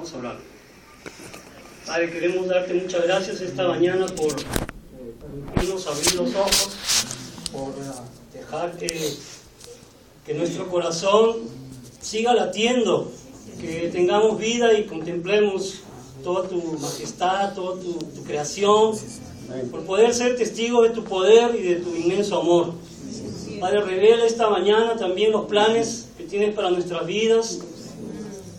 Vamos a orar. Padre, queremos darte muchas gracias esta mañana por permitirnos abrir los ojos, por dejar que nuestro corazón siga latiendo, que tengamos vida y contemplemos toda tu majestad, toda tu creación, por poder ser testigos de tu poder y de tu inmenso amor. Padre, revela esta mañana también los planes que tienes para nuestras vidas.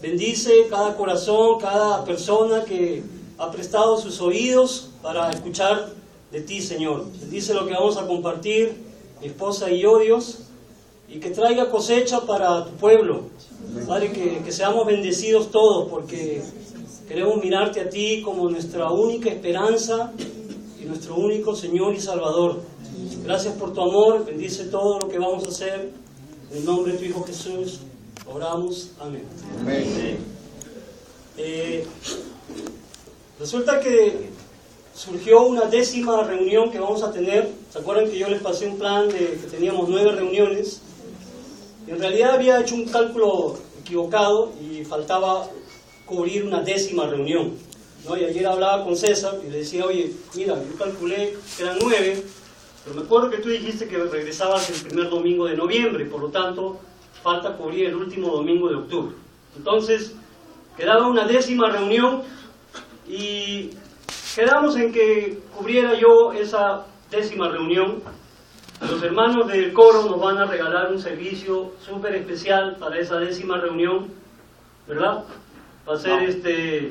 Bendice cada corazón, cada persona que ha prestado sus oídos para escuchar de ti, Señor. Bendice lo que vamos a compartir, mi esposa y yo, Dios, y que traiga cosecha para tu pueblo. Padre, que seamos bendecidos todos, porque queremos mirarte a ti como nuestra única esperanza y nuestro único Señor y Salvador. Gracias por tu amor, bendice todo lo que vamos a hacer. En el nombre de tu Hijo Jesús, oramos. Amén. Amén. Resulta que surgió una 10ª reunión que vamos a tener. ¿Se acuerdan que yo les pasé un plan de que teníamos 9 reuniones? Y en realidad había hecho un cálculo equivocado y faltaba cubrir una 10ª reunión, ¿no? Y ayer hablaba con César y le decía, oye, mira, yo calculé que eran 9, pero me acuerdo que tú dijiste que regresabas el primer domingo de noviembre, por lo tanto, falta cubrir el último domingo de octubre. Entonces, quedaba una 10ª reunión y quedamos en que cubriera yo esa 10ª reunión. Los hermanos del coro nos van a regalar un servicio súper especial para esa 10ª reunión, ¿verdad? Va a ser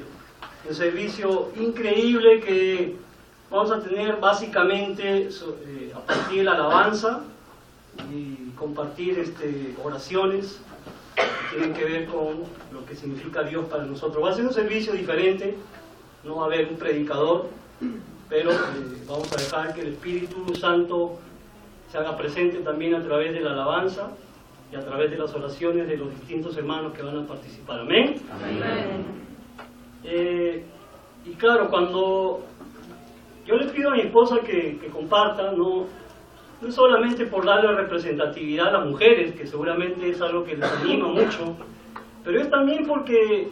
un servicio increíble que vamos a tener básicamente a partir de la alabanza y compartir oraciones que tienen que ver con lo que significa Dios para nosotros. Va a ser un servicio diferente, no va a haber un predicador, pero vamos a dejar que el Espíritu Santo se haga presente también a través de la alabanza y a través de las oraciones de los distintos hermanos que van a participar. Amén. Amén. Y claro, cuando yo le pido a mi esposa que comparta, no es solamente por darle representatividad a las mujeres, que seguramente es algo que les anima mucho, pero es también porque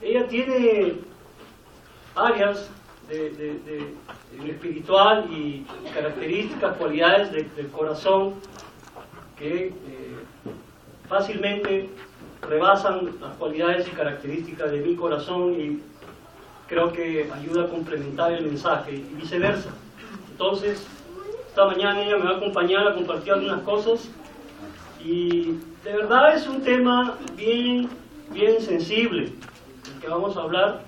ella tiene áreas de espiritual y características, cualidades del corazón que fácilmente rebasan las cualidades y características de mi corazón, y creo que ayuda a complementar el mensaje y viceversa. Entonces, esta mañana ella me va a acompañar a compartir algunas cosas, y de verdad es un tema bien sensible el que vamos a hablar.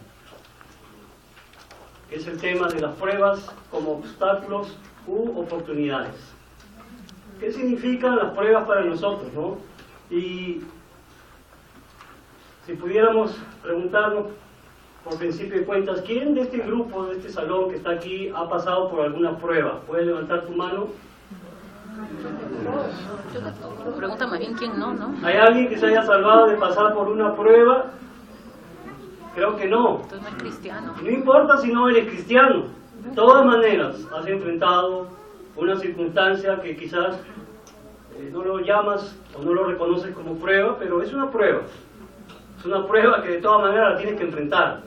Es el tema de las pruebas como obstáculos u oportunidades. ¿Qué significan las pruebas para nosotros, no? Y si pudiéramos preguntarnos, por principio de cuentas, ¿quién de este grupo, de este salón que está aquí, ha pasado por alguna prueba? ¿Puedes levantar tu mano? Pregunta más bien quién no, ¿no? ¿Hay alguien que se haya salvado de pasar por una prueba? Creo que no. Entonces no es cristiano. No importa si no eres cristiano, de todas maneras has enfrentado una circunstancia que quizás no lo llamas o no lo reconoces como prueba, pero es una prueba. Es una prueba que de todas maneras la tienes que enfrentar,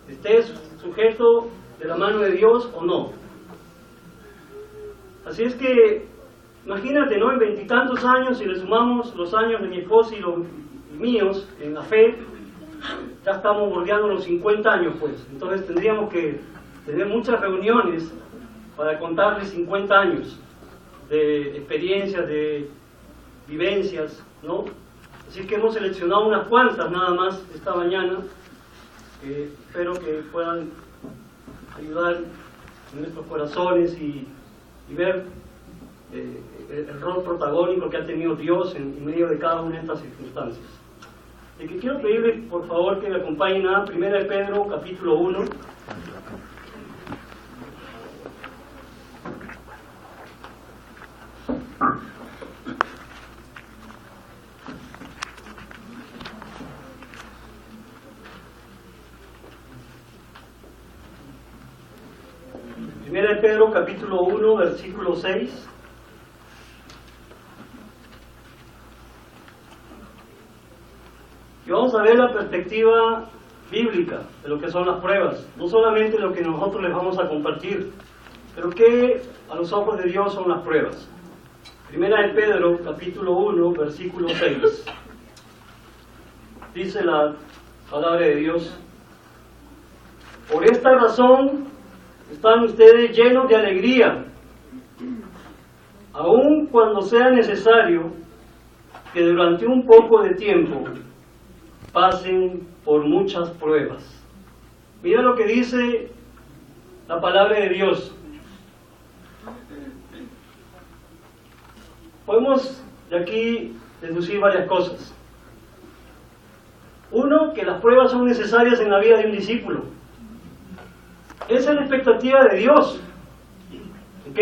estés sujeto de la mano de Dios o no. Así es que, imagínate, ¿no? En 20 y tantos años, si le sumamos los años de mi esposa y los míos en la fe, ya estamos bordeando los 50 años, pues. Entonces tendríamos que tener muchas reuniones para contarles 50 años de experiencias, de vivencias, ¿no? Así que hemos seleccionado unas cuantas nada más esta mañana, que espero que puedan ayudar en nuestros corazones y ver el rol protagónico que ha tenido Dios en medio de cada una de estas circunstancias. Y que quiero pedirles, por favor, que me acompañen a 1 de Pedro, capítulo 1. Primera de Pedro, capítulo 1, versículo 6. Y vamos a ver la perspectiva bíblica de lo que son las pruebas, no solamente lo que nosotros les vamos a compartir, pero qué a los ojos de Dios son las pruebas. Primera de Pedro, capítulo 1, versículo 6. Dice la palabra de Dios: por esta razón están ustedes llenos de alegría, aun cuando sea necesario que durante un poco de tiempo pasen por muchas pruebas. Mira lo que dice la palabra de Dios. Podemos de aquí deducir varias cosas. Uno, que las pruebas son necesarias en la vida de un discípulo. Esa es la expectativa de Dios. ¿Ok?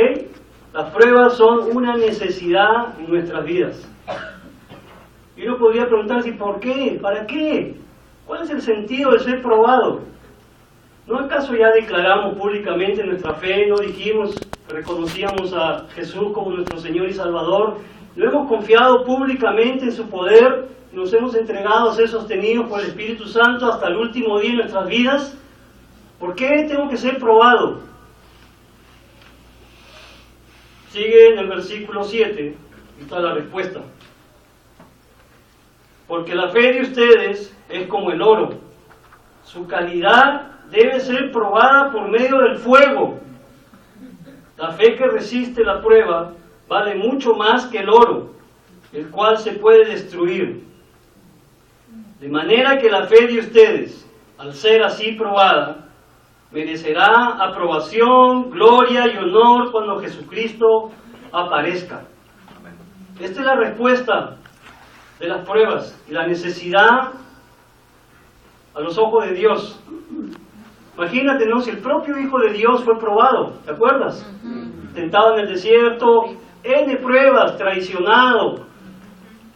Las pruebas son una necesidad en nuestras vidas. Y uno podría preguntarse, ¿por qué? ¿Para qué? ¿Cuál es el sentido de ser probado? ¿No acaso ya declaramos públicamente nuestra fe? ¿No dijimos, reconocíamos a Jesús como nuestro Señor y Salvador? ¿No hemos confiado públicamente en su poder? ¿Nos hemos entregado a ser sostenidos por el Espíritu Santo hasta el último día de nuestras vidas? ¿Por qué tengo que ser probado? Sigue en el versículo 7, y está la respuesta. Porque la fe de ustedes es como el oro. Su calidad debe ser probada por medio del fuego. La fe que resiste la prueba vale mucho más que el oro, el cual se puede destruir. De manera que la fe de ustedes, al ser así probada, merecerá aprobación, gloria y honor cuando Jesucristo aparezca. Esta es la respuesta de las pruebas y la necesidad a los ojos de Dios. Imagínate, ¿no? Si el propio Hijo de Dios fue probado, ¿te acuerdas? Tentado en el desierto, N pruebas, traicionado,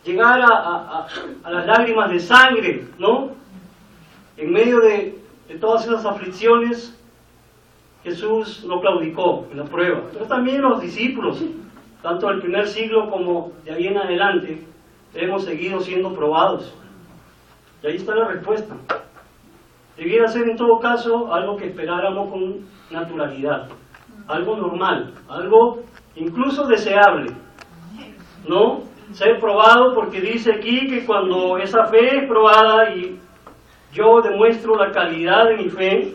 llegar a las lágrimas de sangre, ¿no? En medio de todas esas aflicciones, Jesús no claudicó en la prueba. Pero también los discípulos, tanto del primer siglo como de ahí en adelante, hemos seguido siendo probados. Y ahí está la respuesta. Debiera ser en todo caso algo que esperáramos con naturalidad, algo normal, algo incluso deseable, ¿no? Ser probado, porque dice aquí que cuando esa fe es probada y yo demuestro la calidad de mi fe,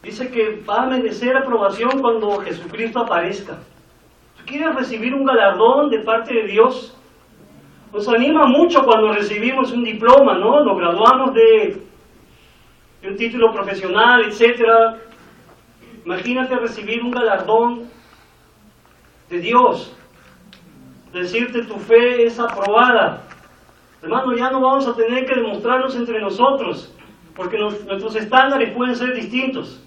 dice que va a merecer aprobación cuando Jesucristo aparezca. ¿Tú quieres recibir un galardón de parte de Dios? Nos anima mucho cuando recibimos un diploma, ¿no? Nos graduamos de un título profesional, etc. Imagínate recibir un galardón de Dios. Decirte tu fe es aprobada. Hermano, ya no vamos a tener que demostrarnos entre nosotros, porque nuestros estándares pueden ser distintos.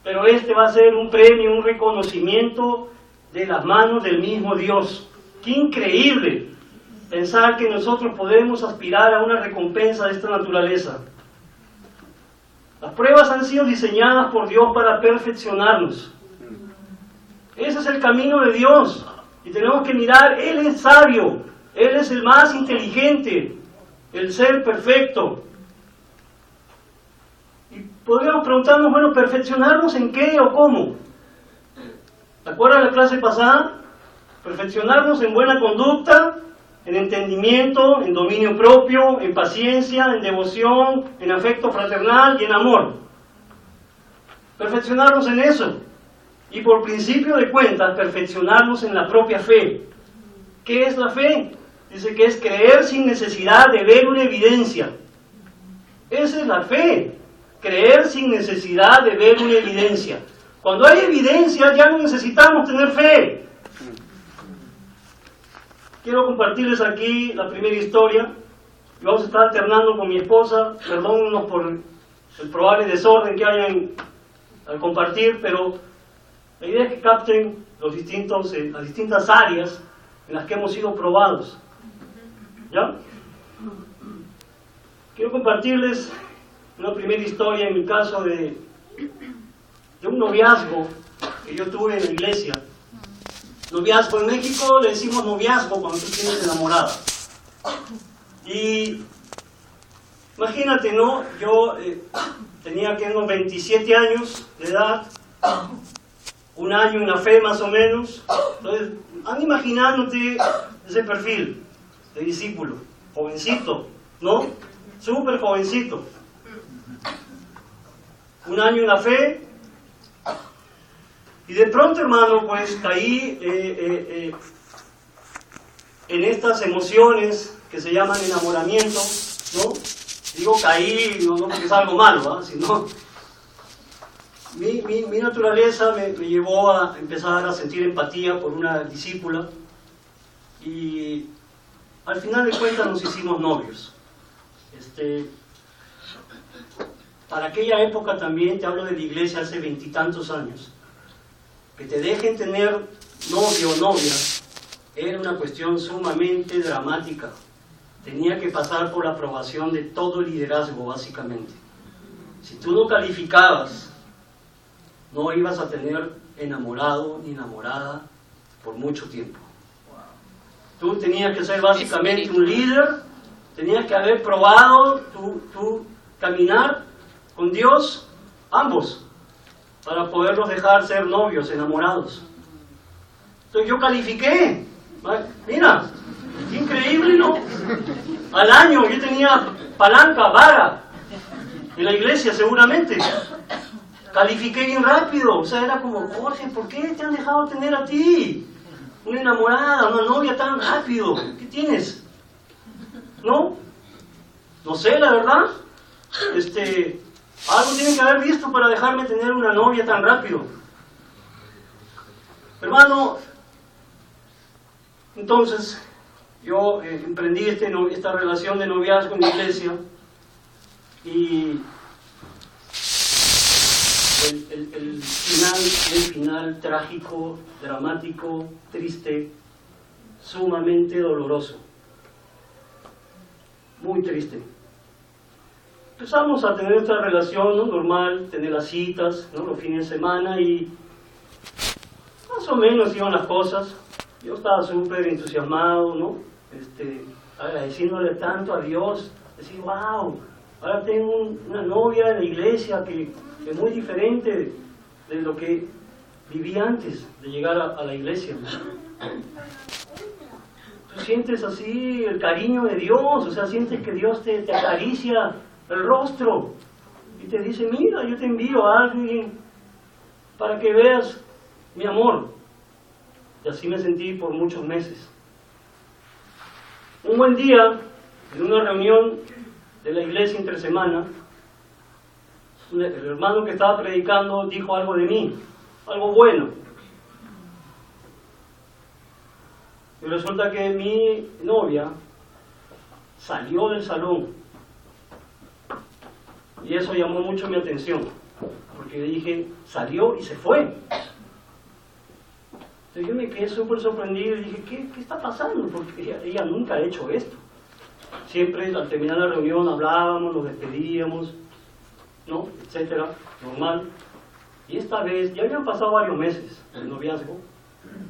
Pero este va a ser un premio, un reconocimiento de las manos del mismo Dios. ¡Qué increíble! Pensar que nosotros podemos aspirar a una recompensa de esta naturaleza. Las pruebas han sido diseñadas por Dios para perfeccionarnos. Ese es el camino de Dios. Y tenemos que mirar, Él es sabio, Él es el más inteligente, el ser perfecto. Y podríamos preguntarnos, bueno, ¿perfeccionarnos en qué o cómo? ¿Te acuerdas de la clase pasada? Perfeccionarnos en buena conducta, en entendimiento, en dominio propio, en paciencia, en devoción, en afecto fraternal y en amor. Perfeccionarnos en eso. Y por principio de cuentas, perfeccionarnos en la propia fe. ¿Qué es la fe? Dice que es creer sin necesidad de ver una evidencia. Esa es la fe. Creer sin necesidad de ver una evidencia. Cuando hay evidencia, ya no necesitamos tener fe. Quiero compartirles aquí la primera historia. Y vamos a estar alternando con mi esposa. Perdónenos por el probable desorden que haya al compartir, pero la idea es que capten las distintas áreas en las que hemos sido probados. ¿Ya? Quiero compartirles una primera historia, en mi caso, de un noviazgo que yo tuve en la iglesia. Noviazgo en México le decimos noviazgo cuando tú tienes enamorada. Y Imagínate, ¿no? Yo tenía que unos 27 años de edad, un año en la fe más o menos. Entonces, anda imaginándote ese perfil de discípulo, jovencito, ¿no? Súper jovencito. Un año en la fe, y de pronto, hermano, pues caí en estas emociones que se llaman enamoramiento, ¿no? Digo caí, no porque es algo malo, ¿eh? Sino mi naturaleza me llevó a empezar a sentir empatía por una discípula, y al final de cuentas nos hicimos novios. Para aquella época también, te hablo de la iglesia hace 20 y tantos años, que te dejen tener novio o novia era una cuestión sumamente dramática. Tenía que pasar por la aprobación de todo el liderazgo, básicamente. Si tú no calificabas, no ibas a tener enamorado ni enamorada por mucho tiempo. Tú tenías que ser básicamente un líder, tenías que haber probado tu caminar con Dios, ambos, para poderlos dejar ser novios, enamorados. Entonces yo califiqué. Mira, qué increíble, ¿no? Al año yo tenía palanca, vara, en la iglesia seguramente. Califiqué bien rápido. O sea, era como, Jorge, ¿por qué te han dejado tener a ti una enamorada, una novia tan rápido? ¿Qué tienes? ¿No? No sé, la verdad. Algo tiene que haber visto para dejarme tener una novia tan rápido. Hermano, entonces yo emprendí esta relación de noviazgo en la iglesia, y el final trágico, dramático, triste, sumamente doloroso, muy triste. Empezamos a tener esta relación, ¿no? Normal, tener las citas, ¿no? Los fines de semana, y más o menos iban las cosas. Yo estaba súper entusiasmado, ¿no? Agradeciéndole tanto a Dios, decir, wow, ahora tengo una novia en la iglesia que es muy diferente de lo que viví antes de llegar a la iglesia. Tú sientes así el cariño de Dios, o sea, sientes que Dios te acaricia el rostro y te dice, mira, yo te envío a alguien para que veas mi amor. Y así me sentí por muchos meses. Un buen día, en una reunión de la iglesia entre semana, el hermano que estaba predicando dijo algo de mí, algo bueno. Y resulta que mi novia salió del salón. Y eso llamó mucho mi atención, porque dije, salió y se fue. Entonces yo me quedé súper sorprendido y dije, ¿qué está pasando? Porque ella nunca ha hecho esto. Siempre al terminar la reunión hablábamos, nos despedíamos, ¿no? Etcétera, normal. Y esta vez, ya habían pasado varios meses del noviazgo,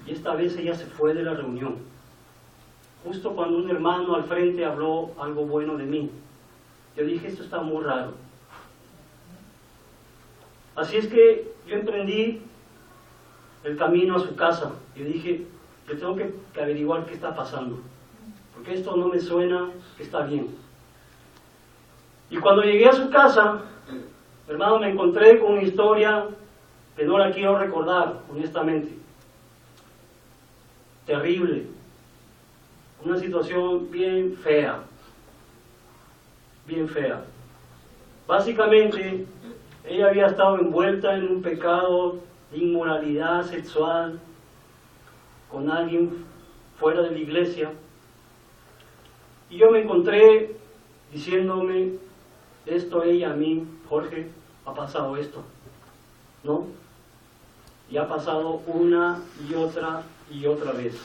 y esta vez ella se fue de la reunión. Justo cuando un hermano al frente habló algo bueno de mí. Yo dije, esto está muy raro. Así es que yo emprendí el camino a su casa. Yo dije, yo tengo que averiguar qué está pasando, porque esto no me suena que está bien. Y cuando llegué a su casa, hermano, me encontré con una historia que no la quiero recordar, honestamente. Terrible. Una situación bien fea. Bien fea. Básicamente, ella había estado envuelta en un pecado de inmoralidad sexual con alguien fuera de la iglesia. Y yo me encontré diciéndome, ella a mí, Jorge, ha pasado esto, ¿no? Y ha pasado una y otra vez.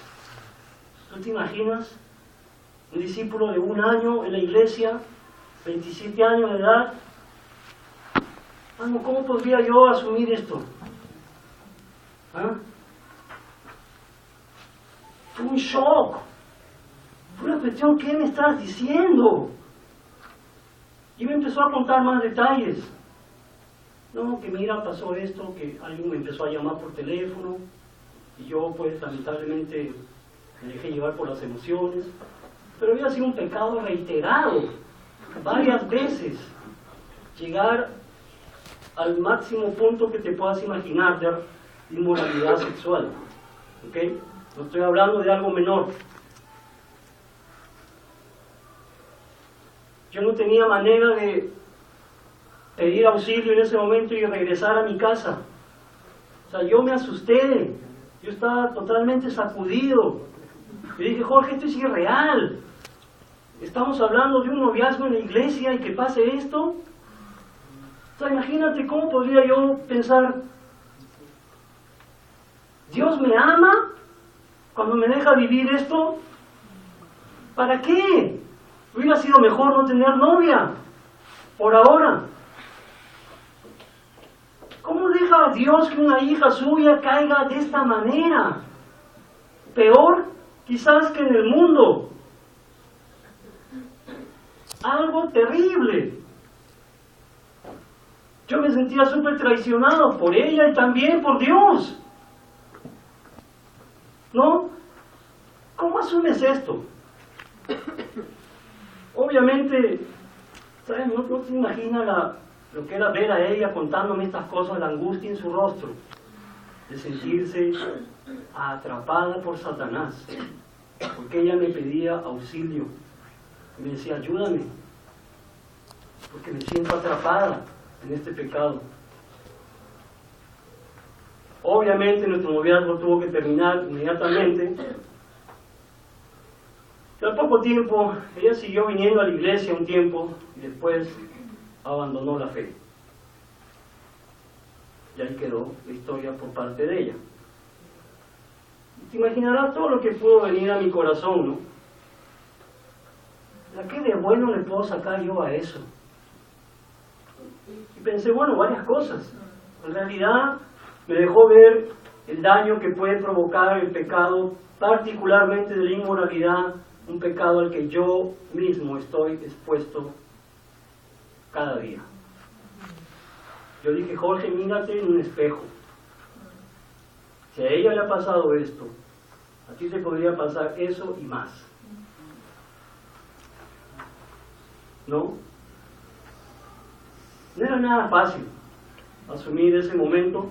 ¿Tú te imaginas? Un discípulo de 1 año en la iglesia, 27 años de edad. ¿Cómo podría yo asumir esto? ¿Ah? Fue un shock. Fue una cuestión, ¿qué me estás diciendo? Y me empezó a contar más detalles. No, que mira, pasó esto, que alguien me empezó a llamar por teléfono, y yo pues lamentablemente me dejé llevar por las emociones, pero había sido un pecado reiterado, varias veces, llegar al máximo punto que te puedas imaginar de inmoralidad sexual, ¿ok? No estoy hablando de algo menor. Yo no tenía manera de pedir auxilio en ese momento y regresar a mi casa. O sea, yo me asusté, yo estaba totalmente sacudido. Yo dije, Jorge, esto es irreal. Estamos hablando de un noviazgo en la iglesia y que pase esto. O sea, imagínate cómo podría yo pensar, ¿Dios me ama cuando me deja vivir esto? ¿Para qué? Hubiera sido mejor no tener novia, por ahora. ¿Cómo deja a Dios que una hija suya caiga de esta manera? Peor quizás que en el mundo. Algo terrible. Yo me sentía súper traicionado por ella y también por Dios. ¿No? ¿Cómo asumes esto? Obviamente, ¿sabes? No te imaginas lo que era ver a ella contándome estas cosas, la angustia en su rostro, de sentirse atrapada por Satanás, porque ella me pedía auxilio, me decía, ayúdame, porque me siento atrapada en este pecado. Obviamente nuestro noviazgo tuvo que terminar inmediatamente. Y al poco tiempo, ella siguió viniendo a la iglesia un tiempo y después abandonó la fe. Y ahí quedó la historia por parte de ella. Y te imaginarás todo lo que pudo venir a mi corazón, ¿no? ¿Qué de bueno le puedo sacar yo a eso? Y pensé, bueno, varias cosas. En realidad me dejó ver el daño que puede provocar el pecado, particularmente de la inmoralidad, un pecado al que yo mismo estoy expuesto cada día. Yo dije, Jorge, mírate en un espejo. Si a ella le ha pasado esto, a ti te podría pasar eso y más. ¿No? No era nada fácil asumir ese momento.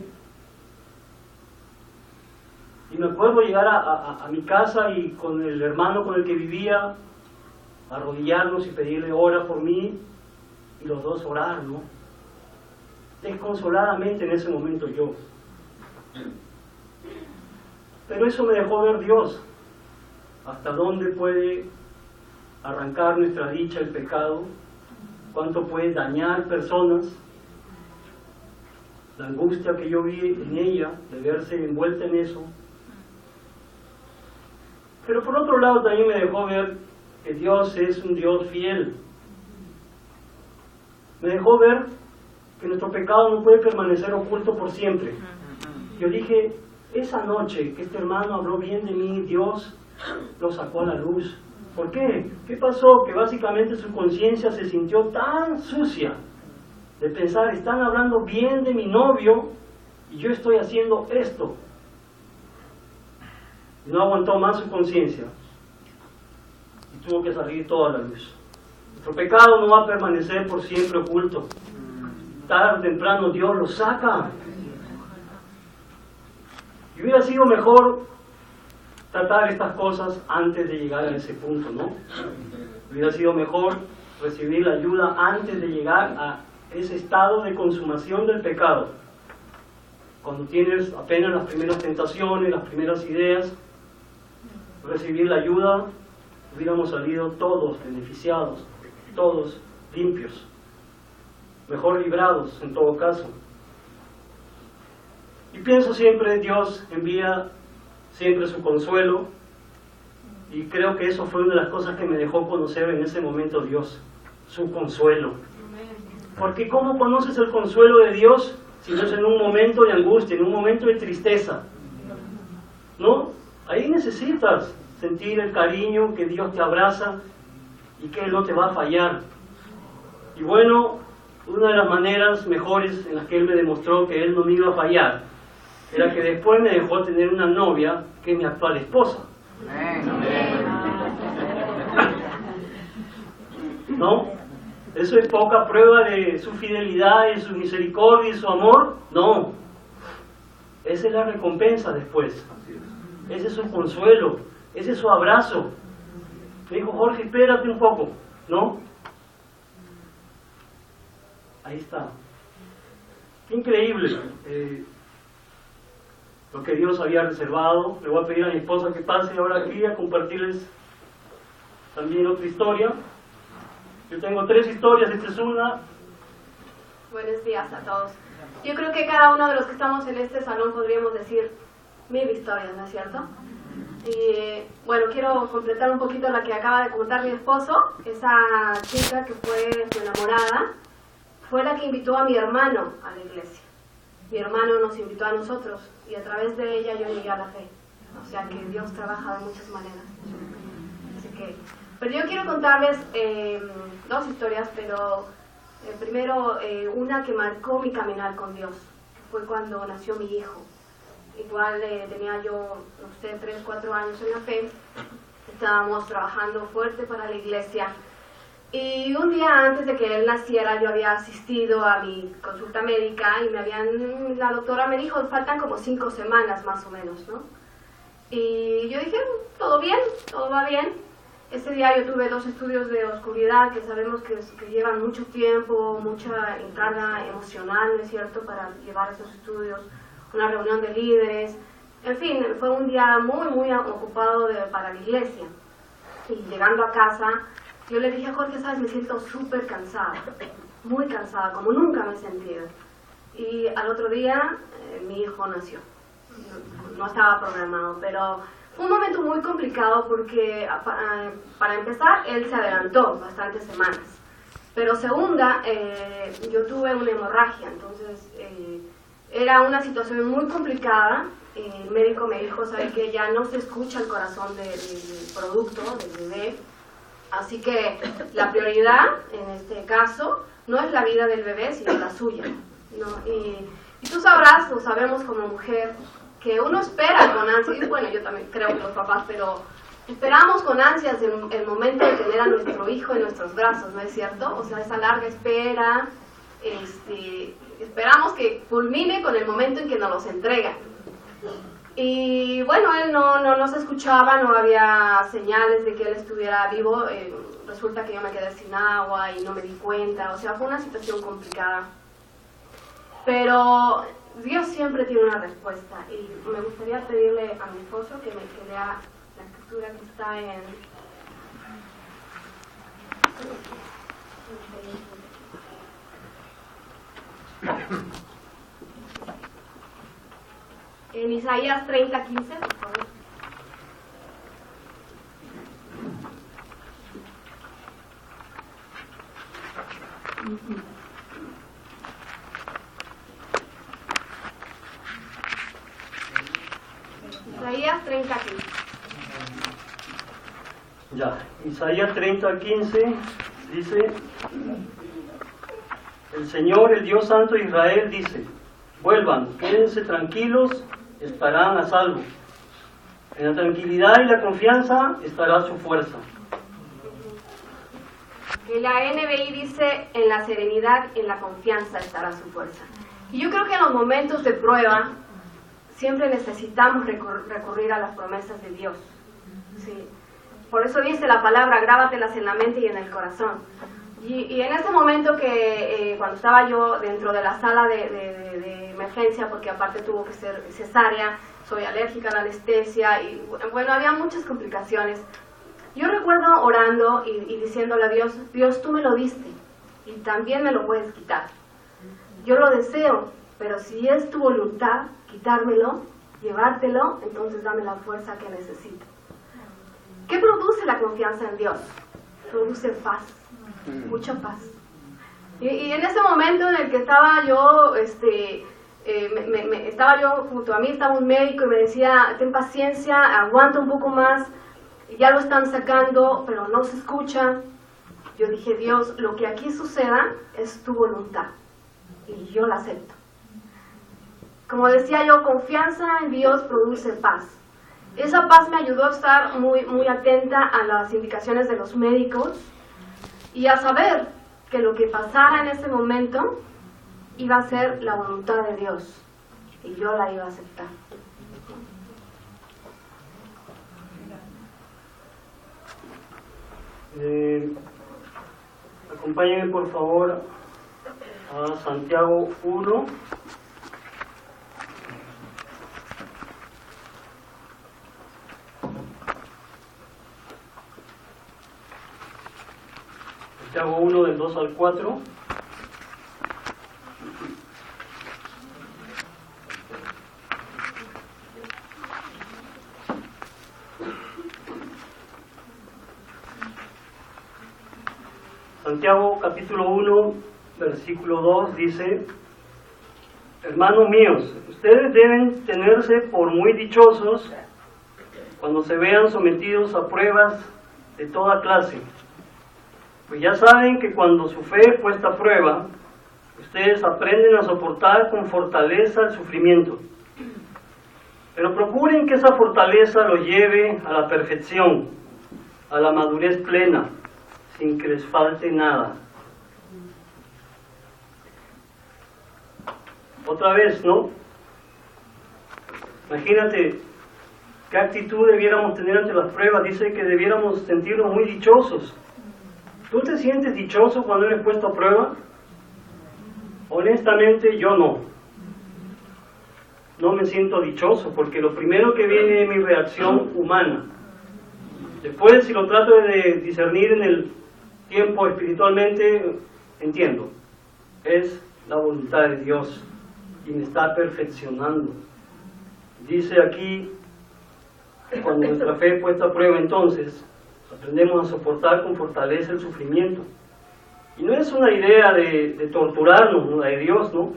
Y me acuerdo llegar a mi casa y con el hermano con el que vivía, arrodillarnos y pedirle ora por mí, y los dos orar, ¿no? Desconsoladamente en ese momento yo. Pero eso me dejó ver Dios, hasta dónde puede arrancar nuestra dicha el pecado, cuánto puede dañar personas, la angustia que yo vi en ella, de verse envuelta en eso. Pero por otro lado también me dejó ver que Dios es un Dios fiel. Me dejó ver que nuestro pecado no puede permanecer oculto por siempre. Yo dije, esa noche que este hermano habló bien de mí, Dios lo sacó a la luz. ¿Por qué? ¿Qué pasó? Que básicamente su conciencia se sintió tan sucia de pensar, están hablando bien de mi novio y yo estoy haciendo esto. No aguantó más su conciencia y tuvo que salir toda la luz. Nuestro pecado no va a permanecer por siempre oculto. Tarde o temprano Dios lo saca. Y hubiera sido mejor tratar estas cosas antes de llegar a ese punto, ¿no? Hubiera sido mejor recibir la ayuda antes de llegar a ese estado de consumación del pecado. Cuando tienes apenas las primeras tentaciones, las primeras ideas, recibir la ayuda, hubiéramos salido todos beneficiados, todos limpios, mejor librados en todo caso. Y pienso siempre, Dios envía siempre su consuelo, y creo que eso fue una de las cosas que me dejó conocer en ese momento Dios, su consuelo. Porque ¿cómo conoces el consuelo de Dios si no es en un momento de angustia, en un momento de tristeza? ¿No? Ahí necesitas sentir el cariño, que Dios te abraza y que Él no te va a fallar. Y bueno, una de las maneras mejores en las que él me demostró que él no me iba a fallar era que después me dejó tener una novia que es mi actual esposa. ¿No? ¿Eso es poca prueba de su fidelidad y su misericordia y su amor? No. Esa es la recompensa después. Ese es su consuelo. Ese es su abrazo. Me dijo, Jorge, espérate un poco. ¿No? Ahí está. Qué increíble lo que Dios había reservado. Le voy a pedir a mi esposa que pase ahora aquí a compartirles también otra historia. Yo tengo 3 historias, esta es una. Buenos días a todos. Yo creo que cada uno de los que estamos en este salón podríamos decir 1000 historias, ¿no es cierto? Y bueno, quiero completar un poquito la que acaba de contar mi esposo. Esa chica que fue su enamorada fue la que invitó a mi hermano a la iglesia. Mi hermano nos invitó a nosotros y a través de ella yo llegué a la fe. O sea que Dios trabaja de muchas maneras. Así que, pero yo quiero contarles 2 historias, pero primero una que marcó mi caminar con Dios. Fue cuando nació mi hijo. Igual tenía yo, no sé, 3, 4 años en la fe. Estábamos trabajando fuerte para la iglesia. Y un día antes de que él naciera yo había asistido a mi consulta médica y la doctora me dijo, faltan como 5 semanas más o menos, ¿no? Y yo dije, todo bien, todo va bien. Ese día yo tuve 2 estudios de oscuridad que sabemos que llevan mucho tiempo, mucha encarga emocional, ¿no es cierto?, para llevar esos estudios, una reunión de líderes. En fin, fue un día muy, muy ocupado para la iglesia. Y llegando a casa, yo le dije a Jorge, ¿sabes? Me siento súper cansada, muy cansada, como nunca me he sentido. Y al otro día, mi hijo nació. No estaba programado, pero fue un momento muy complicado porque, para empezar, él se adelantó bastantes semanas. Pero segunda, yo tuve una hemorragia, entonces era una situación muy complicada. El médico me dijo, ¿sabe qué? Ya no se escucha el corazón del producto, del bebé. Así que la prioridad, en este caso, no es la vida del bebé, sino la suya, ¿no? Y tú sabrás, lo sabemos como mujer, que uno espera con ansias, y bueno, yo también creo que los papás, pero esperamos con ansias el momento de tener a nuestro hijo en nuestros brazos, ¿no es cierto? O sea, esa larga espera, esperamos que culmine con el momento en que nos los entregan. Y bueno, él no se escuchaba, no había señales de que él estuviera vivo. Resulta que yo me quedé sin agua y no me di cuenta, o sea, fue una situación complicada. Pero Dios siempre tiene una respuesta y me gustaría pedirle a mi esposo que lea la escritura que está en Isaías 30:15, por favor. Isaías 30:15. Ya, Isaías 30:15 dice, el Señor, el Dios Santo de Israel, dice, vuelvan, quédense tranquilos, estarán a salvo. En la tranquilidad y la confianza estará su fuerza. Que la NBI dice, en la serenidad, en la confianza estará su fuerza. Y yo creo que en los momentos de prueba siempre necesitamos recurrir a las promesas de Dios. ¿Sí? Por eso dice la palabra, grábatelas en la mente y en el corazón. Y en ese momento que cuando estaba yo dentro de la sala de emergencia, porque aparte tuvo que ser cesárea, soy alérgica a la anestesia y bueno, había muchas complicaciones. Yo recuerdo orando y diciéndole a Dios, Dios, tú me lo diste y también me lo puedes quitar. Yo lo deseo, pero si es tu voluntad quitármelo, llevártelo, entonces dame la fuerza que necesito. ¿Qué produce la confianza en Dios? Produce paz, mucha paz. Y en ese momento en el que estaba yo, estaba yo junto a mí, estaba un médico y me decía, ten paciencia, aguanta un poco más, ya lo están sacando, pero no se escucha. Yo dije, Dios, lo que aquí suceda es tu voluntad y yo la acepto. Como decía yo, confianza en Dios produce paz. Esa paz me ayudó a estar muy atenta a las indicaciones de los médicos y a saber que lo que pasara en ese momento iba a ser la voluntad de Dios y yo la iba a aceptar. Acompáñenme por favor a Santiago 1. Santiago 1 del 2 al 4. Santiago capítulo 1, versículo 2 dice: hermanos míos, ustedes deben tenerse por muy dichosos cuando se vean sometidos a pruebas de toda clase. Pues ya saben que cuando su fe es puesta a prueba, ustedes aprenden a soportar con fortaleza el sufrimiento. Pero procuren que esa fortaleza los lleve a la perfección, a la madurez plena, sin que les falte nada. Otra vez, ¿no? Imagínate qué actitud debiéramos tener ante las pruebas. Dice que debiéramos sentirnos muy dichosos. ¿Tú te sientes dichoso cuando eres puesto a prueba? Honestamente, yo no. No me siento dichoso, porque lo primero que viene es mi reacción humana. Después, si lo trato de discernir en el tiempo espiritualmente, entiendo. Es la voluntad de Dios y me está perfeccionando. Dice aquí, cuando nuestra fe es puesta a prueba, entonces aprendemos a soportar con fortaleza el sufrimiento. Y no es una idea de torturarnos, ¿no? La de Dios, ¿no?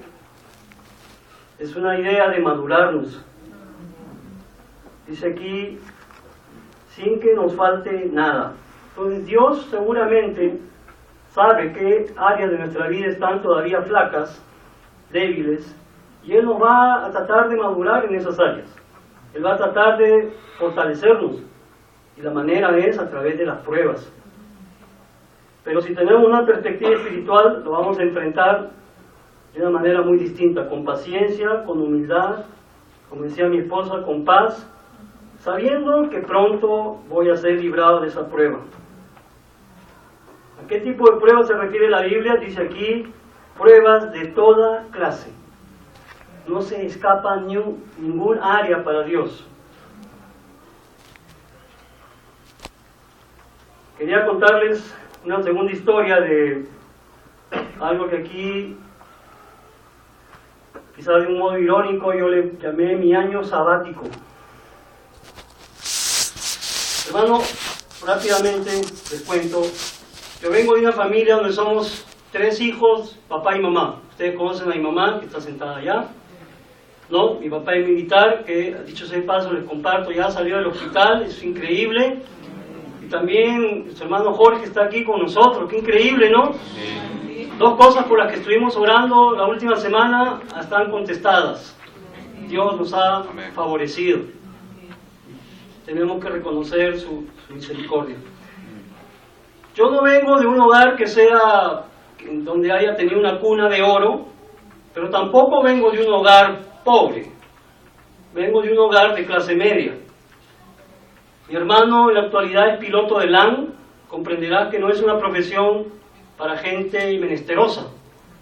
Es una idea de madurarnos. Dice aquí, sin que nos falte nada. Entonces Dios seguramente sabe qué áreas de nuestra vida están todavía flacas, débiles, y Él nos va a tratar de madurar en esas áreas. Él va a tratar de fortalecernos, y la manera es a través de las pruebas. Pero si tenemos una perspectiva espiritual, lo vamos a enfrentar de una manera muy distinta, con paciencia, con humildad, como decía mi esposa, con paz, sabiendo que pronto voy a ser librado de esa prueba. ¿A qué tipo de pruebas se refiere la Biblia? Dice aquí, pruebas de toda clase. No se escapa ningún área para Dios. Quería contarles una segunda historia de algo que aquí, quizás de un modo irónico, yo le llamé mi año sabático. Hermano, rápidamente les cuento. Yo vengo de una familia donde somos 3 hijos, papá y mamá. Ustedes conocen a mi mamá, que está sentada allá. ¿No? Mi papá es militar, que dicho sea de paso les comparto, ya salió del hospital, es increíble. Y también su hermano Jorge está aquí con nosotros, qué increíble, ¿no? Sí. 2 cosas por las que estuvimos orando la última semana están contestadas. Dios nos ha favorecido. Tenemos que reconocer su misericordia. Yo no vengo de un hogar que sea donde haya tenido una cuna de oro, pero tampoco vengo de un hogar pobre. Vengo de un hogar de clase media. Mi hermano en la actualidad es piloto de LAN. Comprenderá que no es una profesión para gente menesterosa,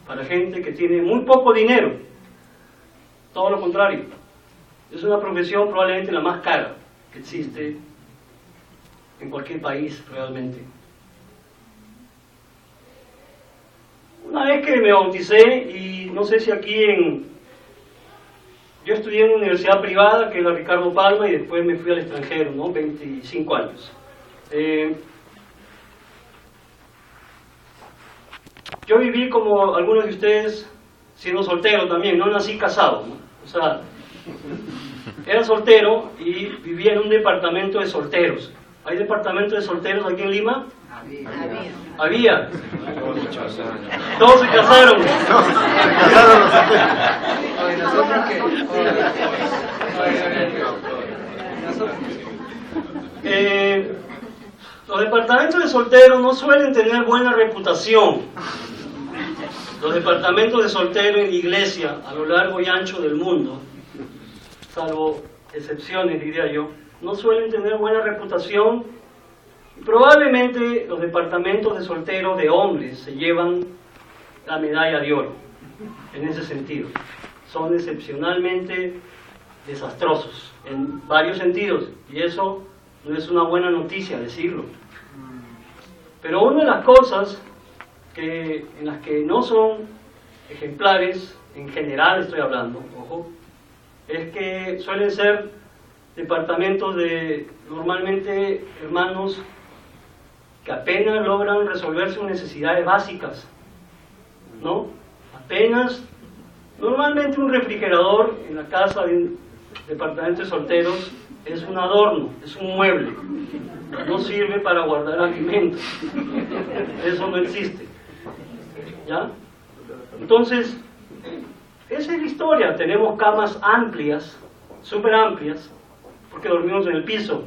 para gente que tiene muy poco dinero. Todo lo contrario. Es una profesión probablemente la más cara que existe en cualquier país realmente. Una vez que me bauticé, y no sé si aquí yo estudié en una universidad privada, que es la Ricardo Palma, y después me fui al extranjero, ¿no? 25 años. Yo viví como algunos de ustedes siendo soltero también, no nací casado, ¿no? O sea, era soltero y vivía en un departamento de solteros. ¿Hay departamentos de solteros aquí en Lima? Había. Todos se casaron. Los departamentos de solteros no suelen tener buena reputación. Los departamentos de soltero en la iglesia a lo largo y ancho del mundo, salvo excepciones diría yo, no suelen tener buena reputación. Probablemente los departamentos de solteros de hombres se llevan la medalla de oro en ese sentido. Son excepcionalmente desastrosos en varios sentidos, y eso no es una buena noticia decirlo. Pero una de las cosas en las que no son ejemplares, en general estoy hablando, ojo, es que suelen ser departamentos de normalmente hermanos que apenas logran resolver sus necesidades básicas, ¿no? Apenas, normalmente un refrigerador en la casa de un departamento de solteros es un adorno, es un mueble, no sirve para guardar alimentos, eso no existe, ¿ya? Entonces, esa es la historia. Tenemos camas amplias, súper amplias, porque dormimos en el piso.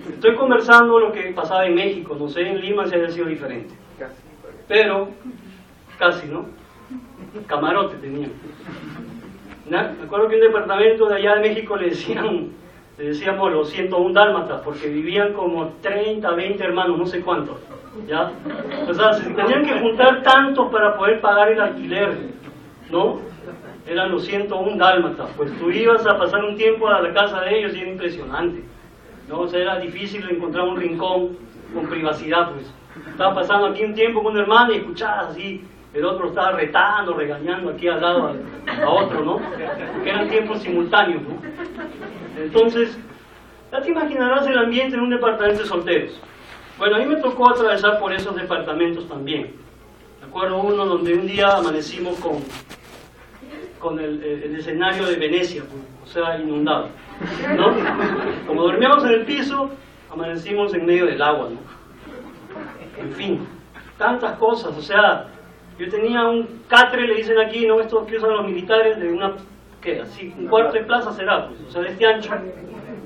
Estoy conversando lo que pasaba en México, no sé en Lima si haya sido diferente, pero casi, ¿no? Camarote tenían. Me acuerdo que un departamento de allá de México le decíamos los 101 dálmatas, porque vivían como 30, 20 hermanos, no sé cuántos, ¿ya? O sea, se tenían que juntar tantos para poder pagar el alquiler, ¿no? Eran los 101 dálmatas, pues tú ibas a pasar un tiempo a la casa de ellos y era impresionante, ¿no? O sea, era difícil encontrar un rincón con privacidad, pues. Estaba pasando aquí un tiempo con un hermano y escuchabas así, el otro estaba retando, regañando aquí al lado a otro, ¿no? Porque eran tiempos simultáneos, ¿no? Entonces, ya te imaginarás el ambiente en un departamento de solteros. Bueno, a mí me tocó atravesar por esos departamentos también. Me acuerdo uno donde un día amanecimos con el escenario de Venecia, pues, o sea, inundado, ¿no? Como dormíamos en el piso, amanecimos en medio del agua, ¿no? En fin, tantas cosas, o sea, yo tenía un catre, le dicen aquí, ¿no? Estos que usan los militares, de una, ¿qué? Así, un cuarto de plaza será, pues, o sea, de este ancho,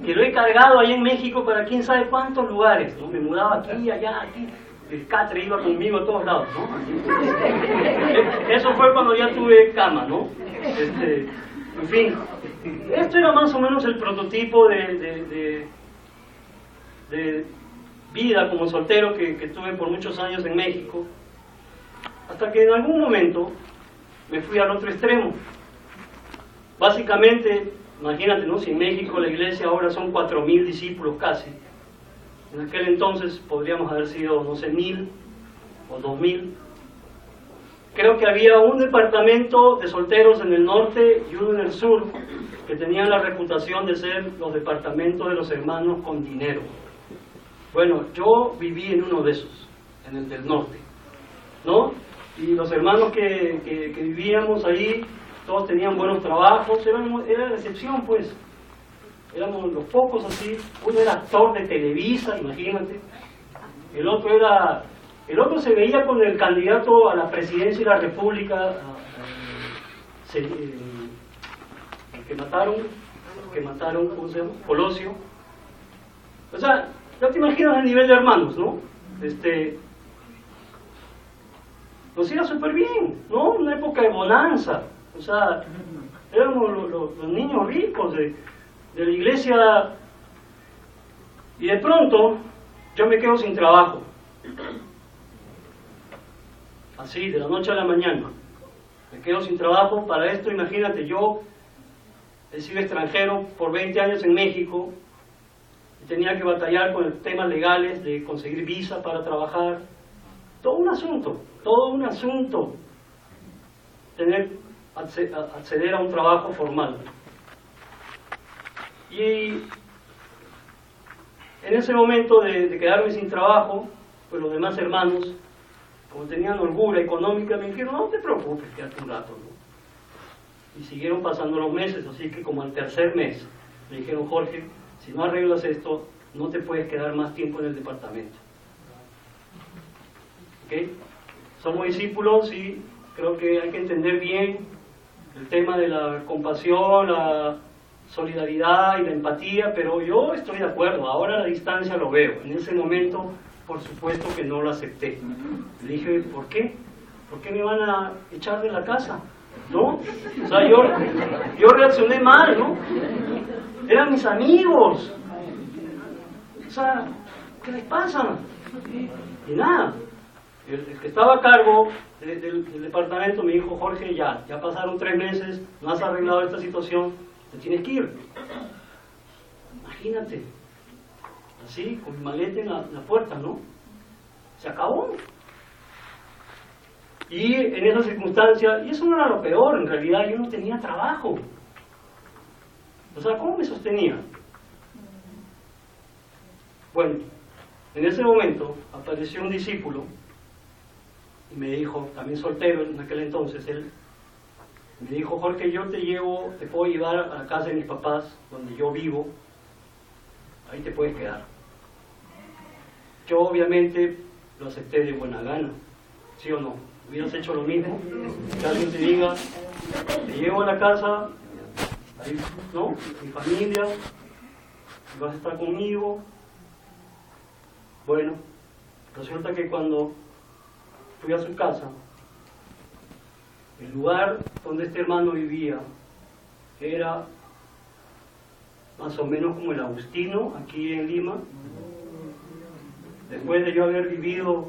que lo he cargado ahí en México para quién sabe cuántos lugares, ¿no? Me mudaba aquí, allá, aquí, el catre iba conmigo a todos lados, ¿no? Eso fue cuando ya tuve cama, ¿no? En fin, esto era más o menos el prototipo de vida como soltero que tuve por muchos años en México, hasta que en algún momento me fui al otro extremo. Básicamente, imagínate, ¿no? Si en México la iglesia ahora son 4.000 discípulos casi, en aquel entonces podríamos haber sido, no sé, 1.000 o 2.000. Creo que había un departamento de solteros en el norte y uno en el sur que tenían la reputación de ser los departamentos de los hermanos con dinero. Bueno, yo viví en uno de esos, en el del norte, ¿no? Y los hermanos que vivíamos ahí, todos tenían buenos trabajos, era la excepción, pues. Éramos los pocos así. Uno era actor de Televisa, imagínate. El otro se veía con el candidato a la presidencia de la República, el que mataron, ¿cómo se llama? Colosio. O sea, ya te imaginas el nivel de hermanos, ¿no? Nos iba súper bien, ¿no? Una época de bonanza. O sea, éramos los niños ricos de la iglesia, y de pronto yo me quedo sin trabajo. Así, de la noche a la mañana. Me quedo sin trabajo. Para esto, imagínate, yo he sido extranjero por 20 años en México y tenía que batallar con temas legales de conseguir visa para trabajar. Todo un asunto. Acceder a un trabajo formal. Y en ese momento de quedarme sin trabajo, pues los demás hermanos, como tenían holgura económica, me dijeron, no te preocupes, quédate un rato, ¿no? Y siguieron pasando los meses, así que como al tercer mes me dijeron, Jorge, si no arreglas esto, no te puedes quedar más tiempo en el departamento. ¿Okay? Somos discípulos y creo que hay que entender bien el tema de la compasión, la solidaridad y la empatía, pero yo estoy de acuerdo, ahora a la distancia lo veo. En ese momento, por supuesto que no lo acepté. Le dije, ¿por qué? ¿Por qué me van a echar de la casa? ¿No? O sea, yo reaccioné mal, ¿no? Eran mis amigos. O sea, ¿qué les pasa? Y nada. El que estaba a cargo del departamento me dijo, Jorge, ya pasaron 3 meses, no has arreglado esta situación, te tienes que ir. Imagínate. Así, con mi maleta en la puerta, ¿no? Se acabó. Y en esa circunstancia, y eso no era lo peor, en realidad yo no tenía trabajo. O sea, ¿cómo me sostenía? Bueno, en ese momento apareció un discípulo y me dijo, también soltero en aquel entonces, él me dijo, Jorge, yo te puedo llevar a la casa de mis papás, donde yo vivo, ahí te puedes quedar. Yo obviamente lo acepté de buena gana, ¿sí o no? Hubieras hecho lo mismo, que alguien te diga, te llevo a la casa, ahí, ¿no? Mi familia, y vas a estar conmigo. Bueno, resulta que cuando fui a su casa, el lugar donde este hermano vivía era más o menos como el Agustino, aquí en Lima. Después de yo haber vivido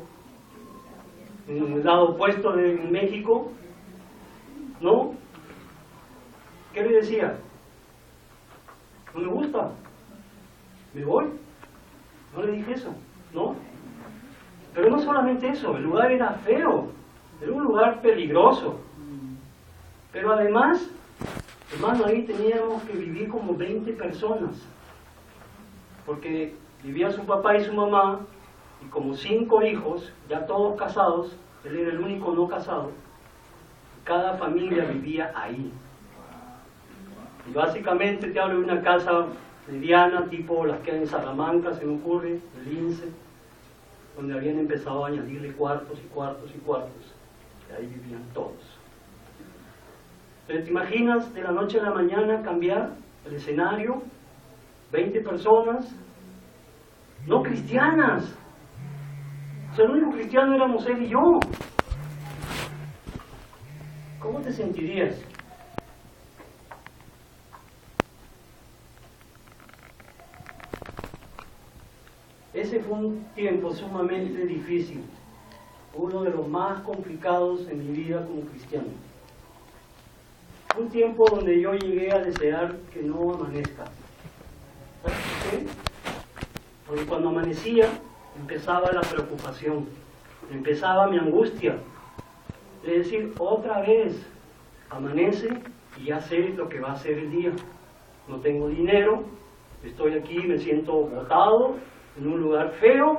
en el lado opuesto de México, ¿no? ¿Qué le decía? No me gusta, me voy. No le dije eso, ¿no? Pero no solamente eso, el lugar era feo, era un lugar peligroso. Pero además, hermano, ahí teníamos que vivir como 20 personas, porque vivía su papá y su mamá, y como 5 hijos, ya todos casados, él era el único no casado, cada familia vivía ahí. Y básicamente te hablo de una casa mediana, tipo las que hay en Salamanca, se me ocurre, el INSE, donde habían empezado a añadirle cuartos y cuartos y cuartos, y ahí vivían todos. Entonces, ¿te imaginas de la noche a la mañana cambiar el escenario? 20 personas, no cristianas. O sea, el único cristiano éramos él y yo. ¿Cómo te sentirías? Ese fue un tiempo sumamente difícil, uno de los más complicados en mi vida como cristiano. Un tiempo donde yo llegué a desear que no amanezca. ¿Sabes por qué? Porque cuando amanecía empezaba la preocupación, empezaba mi angustia, de decir, otra vez amanece y ya sé lo que va a ser el día. No tengo dinero, estoy aquí, me siento botado en un lugar feo,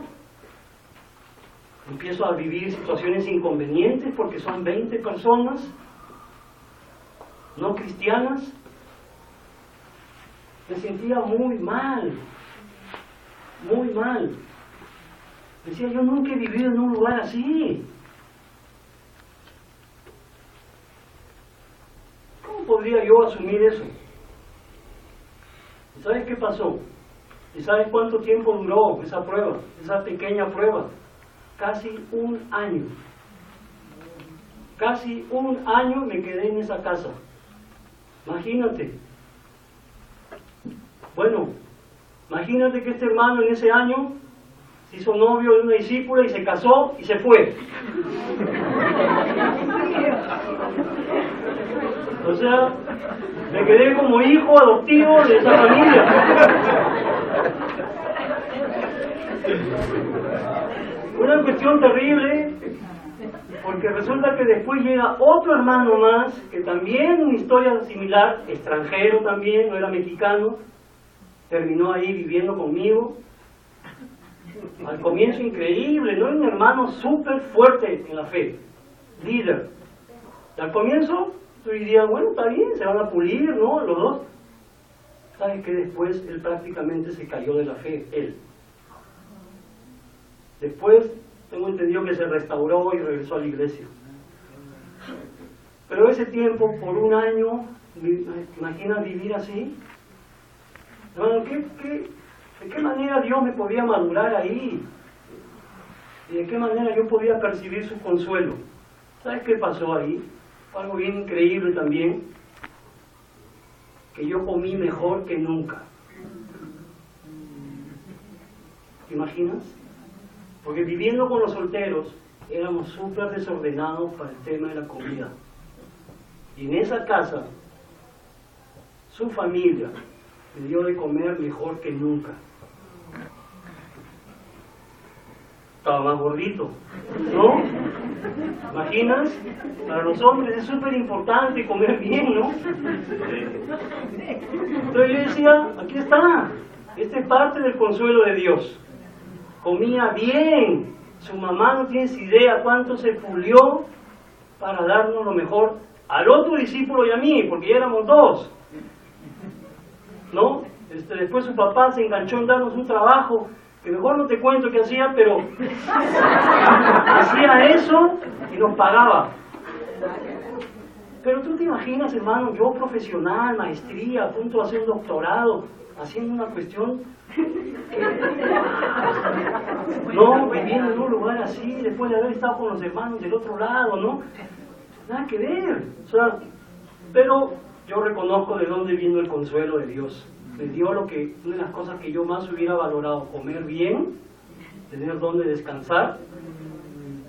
empiezo a vivir situaciones inconvenientes porque son 20 personas no cristianas. Me sentía muy mal, muy mal. Decía, yo nunca he vivido en un lugar así. ¿Cómo podría yo asumir eso? ¿Y sabes qué pasó? ¿Y sabes cuánto tiempo duró esa prueba, esa pequeña prueba? Casi 1 año. Casi 1 año me quedé en esa casa. Imagínate. Bueno, imagínate que este hermano en ese año se hizo novio de una discípula y se casó y se fue. O sea, me quedé como hijo adoptivo de esa familia. Una cuestión terrible, porque resulta que después llega otro hermano más, que también una historia similar, extranjero también, no era mexicano, terminó ahí viviendo conmigo. Al comienzo increíble, ¿no? Un hermano súper fuerte en la fe, líder. Y al comienzo tú dirías, bueno, está bien, se van a pulir, ¿no? Los dos. ¿Sabes qué? Después él prácticamente se cayó de la fe, él. Después tengo entendido que se restauró y regresó a la iglesia. Pero ese tiempo, por un año, ¿imaginas vivir así? Hermano, ¿de qué manera Dios me podía madurar ahí? ¿Y de qué manera yo podía percibir su consuelo? ¿Sabes qué pasó ahí? Fue algo bien increíble también, que yo comí mejor que nunca. ¿Te imaginas? Porque viviendo con los solteros, éramos súper desordenados para el tema de la comida. Y en esa casa, su familia me dio de comer mejor que nunca. Estaba más gordito, ¿no? ¿Imaginas? Para los hombres es súper importante comer bien, ¿no? Entonces yo decía, aquí está, esta es parte del consuelo de Dios. Comía bien, su mamá no tienes idea cuánto se pulió para darnos lo mejor al otro discípulo y a mí, porque ya éramos dos, ¿no? Después su papá se enganchó en darnos un trabajo que mejor no te cuento qué hacía, pero hacía eso y nos pagaba. Pero tú te imaginas, hermano, yo profesional, maestría, a punto de hacer un doctorado, haciendo una cuestión no, viviendo en un lugar así, después de haber estado con los hermanos del otro lado, ¿no? Nada que ver. O sea, pero yo reconozco de dónde vino el consuelo de Dios. Me dio una de las cosas que yo más hubiera valorado, comer bien, tener donde descansar.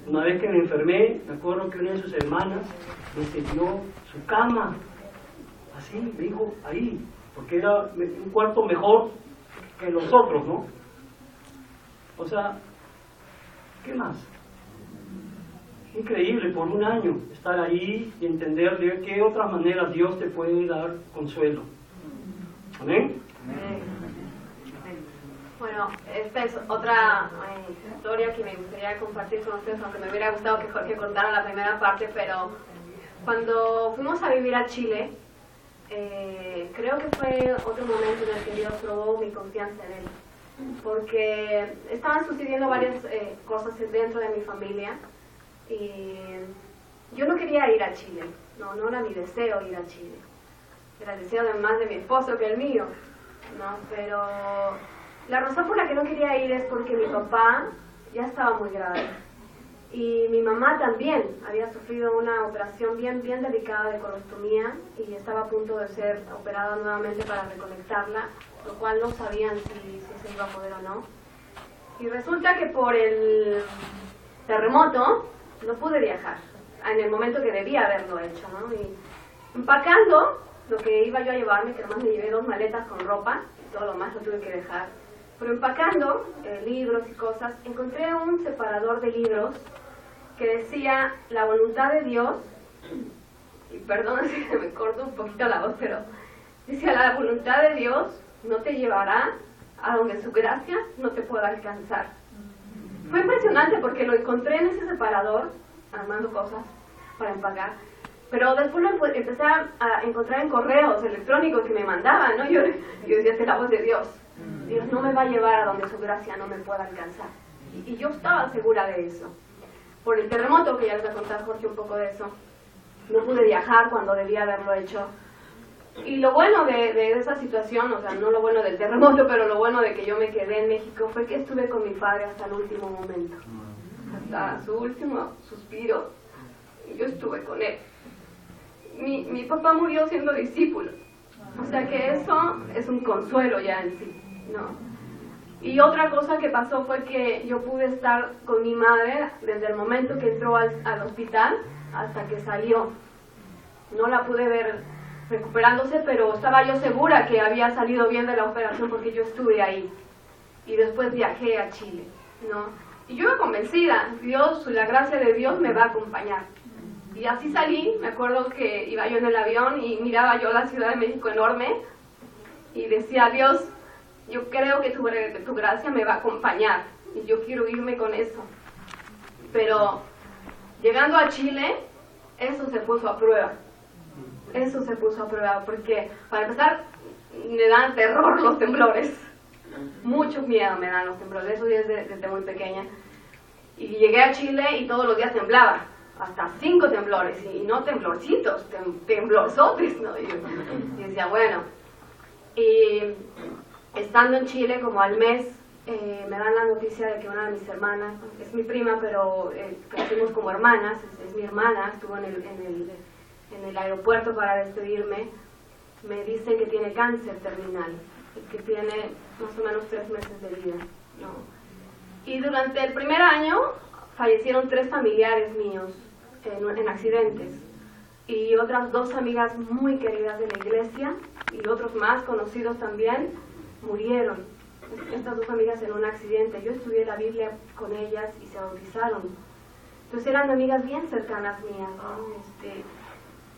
Una vez que me enfermé, me acuerdo que una de sus hermanas me cedió su cama, así, me dijo, ahí, porque era un cuarto mejor que los otros, ¿no? O sea, ¿qué más? Increíble, por un año, estar ahí y entender de qué otras maneras Dios te puede dar consuelo. ¿Amén? Bueno, esta es otra historia que me gustaría compartir con ustedes, aunque me hubiera gustado que Jorge contara la primera parte, pero cuando fuimos a vivir a Chile, creo que fue otro momento en el que Dios probó mi confianza en Él, porque estaban sucediendo varias cosas dentro de mi familia y yo no quería ir a Chile, no era mi deseo ir a Chile, era el deseo más de mi esposo que el mío, ¿no? Pero la razón por la que no quería ir es porque mi papá ya estaba muy grave y mi mamá también había sufrido una operación bien delicada de colostomía y estaba a punto de ser operada nuevamente para reconectarla, lo cual no sabían si se iba a poder o no. Y resulta que por el terremoto no pude viajar en el momento que debía haberlo hecho, ¿no? Y empacando lo que iba yo a llevarme, que nomás me llevé 2 maletas con ropa, y todo lo más lo tuve que dejar. Pero empacando libros y cosas, encontré un separador de libros que decía la voluntad de Dios, y perdón si me corto un poquito la voz, pero decía la voluntad de Dios no te llevará a donde su gracia no te pueda alcanzar. Fue impresionante porque lo encontré en ese separador, armando cosas para empacar, pero después lo empecé a encontrar en correos electrónicos que me mandaban, ¿no? Yo decía, esta es la voz de Dios. Dios no me va a llevar a donde su gracia no me pueda alcanzar. Y yo estaba segura de eso. Por el terremoto, que ya les voy a contar Jorge un poco de eso, no pude viajar cuando debía haberlo hecho. Y lo bueno de esa situación, o sea, no lo bueno del terremoto, pero lo bueno de que yo me quedé en México fue que estuve con mi padre hasta el último momento. Hasta su último suspiro, yo estuve con él. Mi papá murió siendo discípulo, o sea que eso es un consuelo ya en sí, ¿no? Y otra cosa que pasó fue que yo pude estar con mi madre desde el momento que entró al hospital hasta que salió. No la pude ver recuperándose, pero estaba yo segura que había salido bien de la operación porque yo estuve ahí. Y después viajé a Chile, ¿no? Y yo iba convencida, la gracia de Dios me va a acompañar. Y así salí, me acuerdo que iba yo en el avión y miraba yo la Ciudad de México enorme y decía, Dios, yo creo que tu gracia me va a acompañar y yo quiero irme con eso. Pero llegando a Chile, eso se puso a prueba. Eso se puso a prueba porque, para empezar, me dan terror los temblores. Mucho miedo me dan los temblores, eso desde muy pequeña. Y llegué a Chile y todos los días temblaba, hasta 5 temblores, y no temblorcitos, temblorzotes, ¿no? Y decía, bueno, y estando en Chile como al mes, me dan la noticia de que una de mis hermanas, es mi prima, pero crecimos como hermanas, es mi hermana, estuvo en el aeropuerto para despedirme, me dicen que tiene cáncer terminal, y que tiene más o menos 3 meses de vida, ¿no? Y durante el primer año fallecieron 3 familiares míos en accidentes, y otras 2 amigas muy queridas de la iglesia, y otros más conocidos también, murieron. Estas 2 amigas en un accidente. Yo estudié la Biblia con ellas y se bautizaron. Entonces eran amigas bien cercanas mías, ¿no?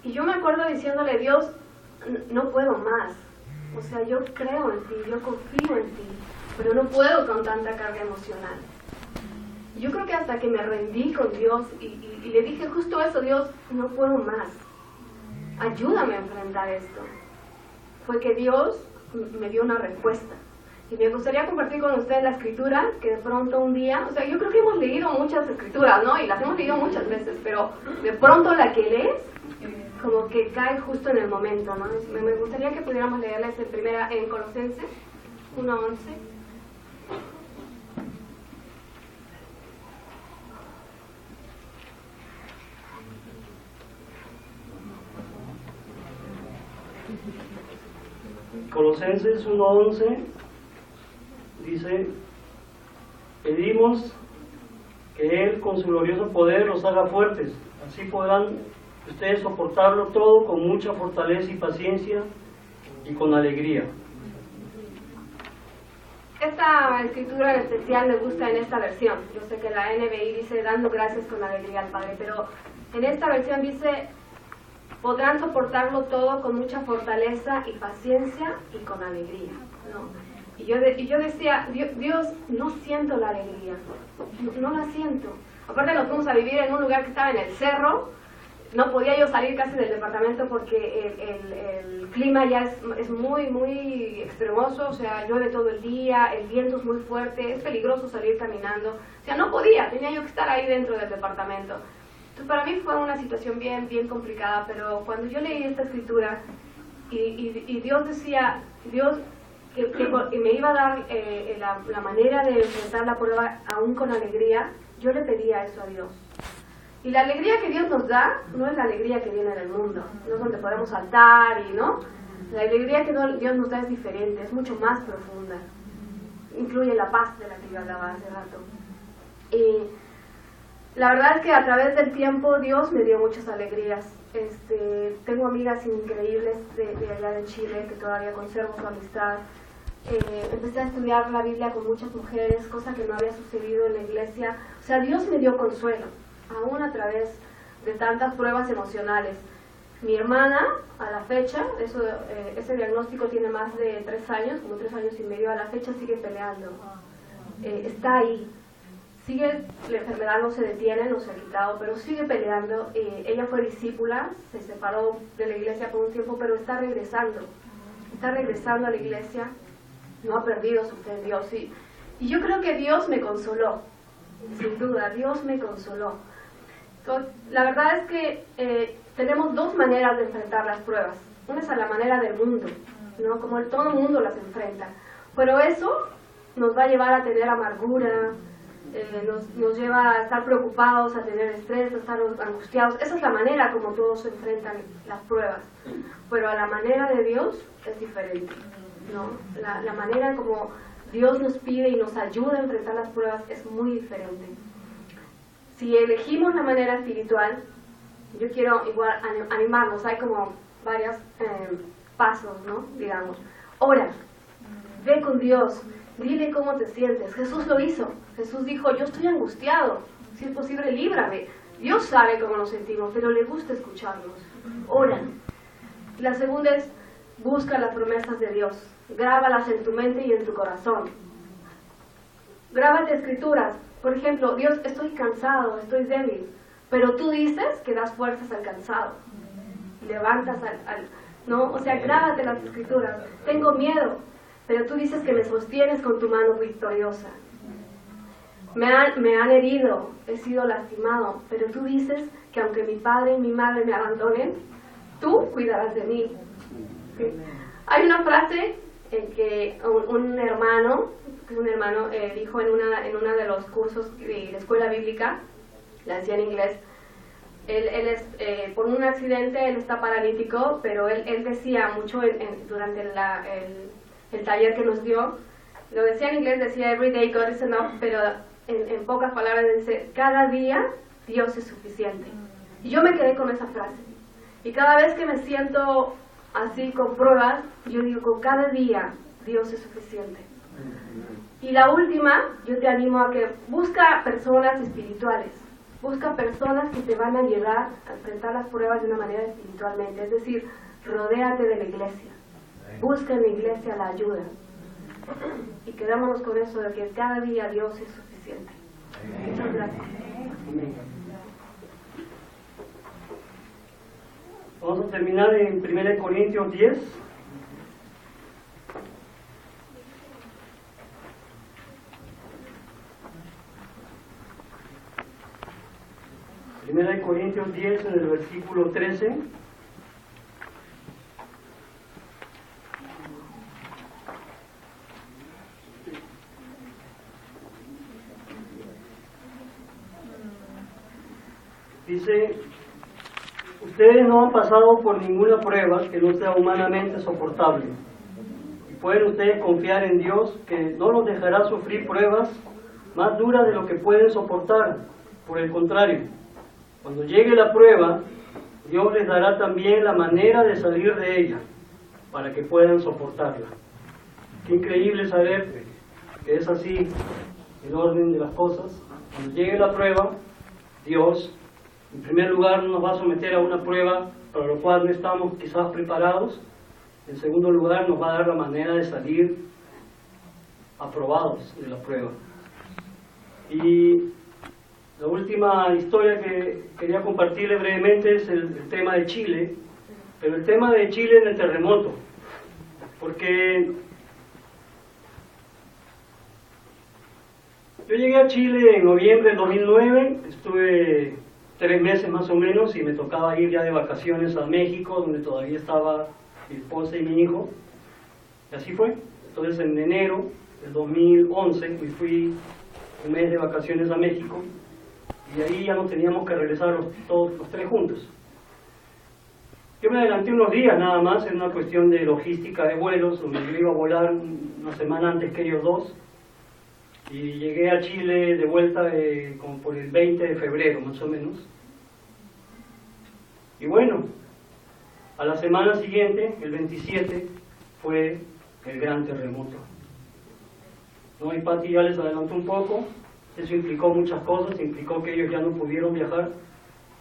Y yo me acuerdo diciéndole, Dios, no puedo más. O sea, yo creo en ti, yo confío en ti, pero no puedo con tanta carga emocional. Yo creo que hasta que me rendí con Dios y le dije justo eso, Dios, no puedo más. Ayúdame a enfrentar esto. Fue que Dios me dio una respuesta. Y me gustaría compartir con ustedes la escritura, que de pronto un día, o sea, yo creo que hemos leído muchas escrituras, ¿no? Y las hemos leído muchas veces, pero de pronto la que lees, como que cae justo en el momento, ¿no? Me gustaría que pudiéramos leerles en Colosenses 1:11. Colosenses 1:11 dice: pedimos que Él con su glorioso poder los haga fuertes, así podrán ustedes soportarlo todo con mucha fortaleza y paciencia y con alegría. Esta escritura en especial me gusta en esta versión. Yo sé que la NBI dice dando gracias con alegría al Padre, pero en esta versión dice podrán soportarlo todo con mucha fortaleza y paciencia y con alegría, ¿no? Y yo decía, Dios, no siento la alegría, no la siento. Aparte nos fuimos a vivir en un lugar que estaba en el cerro, no podía yo salir casi del departamento porque el clima ya es muy, muy extremoso, o sea, llueve todo el día, el viento es muy fuerte, es peligroso salir caminando, o sea, no podía, tenía yo que estar ahí dentro del departamento. Entonces para mí fue una situación bien, bien complicada, pero cuando yo leí esta escritura y Dios decía, Dios que me iba a dar la manera de enfrentar la prueba aún con alegría, yo le pedía eso a Dios. Y la alegría que Dios nos da no es la alegría que viene del mundo, no es donde podemos saltar y no. La alegría que Dios nos da es diferente, es mucho más profunda. Incluye la paz de la que yo hablaba hace rato. Y la verdad es que a través del tiempo Dios me dio muchas alegrías. Tengo amigas increíbles de allá de Chile que todavía conservo su amistad. Empecé a estudiar la Biblia con muchas mujeres, cosa que no había sucedido en la iglesia. O sea, Dios me dio consuelo, aún a través de tantas pruebas emocionales. Mi hermana, a la fecha, ese diagnóstico tiene más de 3 años, como 3 años y medio, a la fecha sigue peleando. Está ahí. Sigue, la enfermedad no se detiene, no se ha quitado, pero sigue peleando. Ella fue discípula, se separó de la iglesia por un tiempo, pero está regresando a la iglesia, no ha perdido su fe en Dios. Y yo creo que Dios me consoló, sin duda, Dios me consoló. Entonces, la verdad es que tenemos 2 maneras de enfrentar las pruebas. Una es a la manera del mundo, ¿no? Como todo el mundo las enfrenta. Pero eso nos va a llevar a tener amargura, nos lleva a estar preocupados, a tener estrés, a estar angustiados. Esa es la manera como todos enfrentan las pruebas. Pero a la manera de Dios es diferente, ¿no? La manera como Dios nos pide y nos ayuda a enfrentar las pruebas es muy diferente. Si elegimos la manera espiritual, yo quiero igual animarnos. Hay como varios pasos, ¿no? Digamos, ora, ve con Dios, dile cómo te sientes. Jesús lo hizo. Jesús dijo, yo estoy angustiado, si es posible líbrame. Dios sabe cómo nos sentimos, pero le gusta escucharnos. Ora. La segunda es, busca las promesas de Dios, grábalas en tu mente y en tu corazón. Grábate escrituras. Por ejemplo, Dios, estoy cansado, estoy débil, pero tú dices que das fuerzas al cansado, levantas ¿no? O sea, grábate las escrituras. Tengo miedo, pero tú dices que me sostienes con tu mano victoriosa. me han herido, he sido lastimado, pero tú dices que aunque mi padre y mi madre me abandonen, tú cuidarás de mí. ¿Sí? Hay una frase en que un hermano dijo en uno de los cursos de la escuela bíblica, la decía en inglés. Él es, por un accidente, él está paralítico, pero él decía mucho durante el taller que nos dio, lo decía en inglés, decía every day God is enough, pero en pocas palabras dice, cada día Dios es suficiente. Y yo me quedé con esa frase. Y cada vez que me siento así con pruebas, yo digo, cada día Dios es suficiente. Y la última, yo te animo a que busca personas espirituales. Busca personas que te van a ayudar a enfrentar las pruebas de una manera espiritualmente. Es decir, rodéate de la iglesia. Busca en la iglesia la ayuda. Y quedámonos con eso de que cada día Dios es suficiente. Muchas gracias. Vamos a terminar en 1 Corintios 10. Primera de Corintios 10 en el versículo 13. Dice, ustedes no han pasado por ninguna prueba que no sea humanamente soportable. Y pueden ustedes confiar en Dios, que no los dejará sufrir pruebas más duras de lo que pueden soportar. Por el contrario, cuando llegue la prueba, Dios les dará también la manera de salir de ella, para que puedan soportarla. Qué increíble saber que es así el orden de las cosas. Cuando llegue la prueba, Dios, en primer lugar, nos va a someter a una prueba para lo cual no estamos quizás preparados. En segundo lugar, nos va a dar la manera de salir aprobados de la prueba. Y la última historia que quería compartirle brevemente es el tema de Chile, pero el tema de Chile en el terremoto, porque yo llegué a Chile en noviembre del 2009, estuve 3 meses más o menos y me tocaba ir ya de vacaciones a México, donde todavía estaba mi esposa y mi hijo, y así fue. Entonces en enero del 2011 me fui un mes de vacaciones a México, y ahí ya no teníamos que regresar todos los 3 juntos. Yo me adelanté unos días nada más, en una cuestión de logística de vuelos, donde yo iba a volar una semana antes que ellos dos, y llegué a Chile de vuelta como por el 20 de febrero más o menos. Y bueno, a la semana siguiente, el 27, fue el gran terremoto. ¿No? Y Pati ya les adelantó un poco. Eso implicó muchas cosas, implicó que ellos ya no pudieron viajar.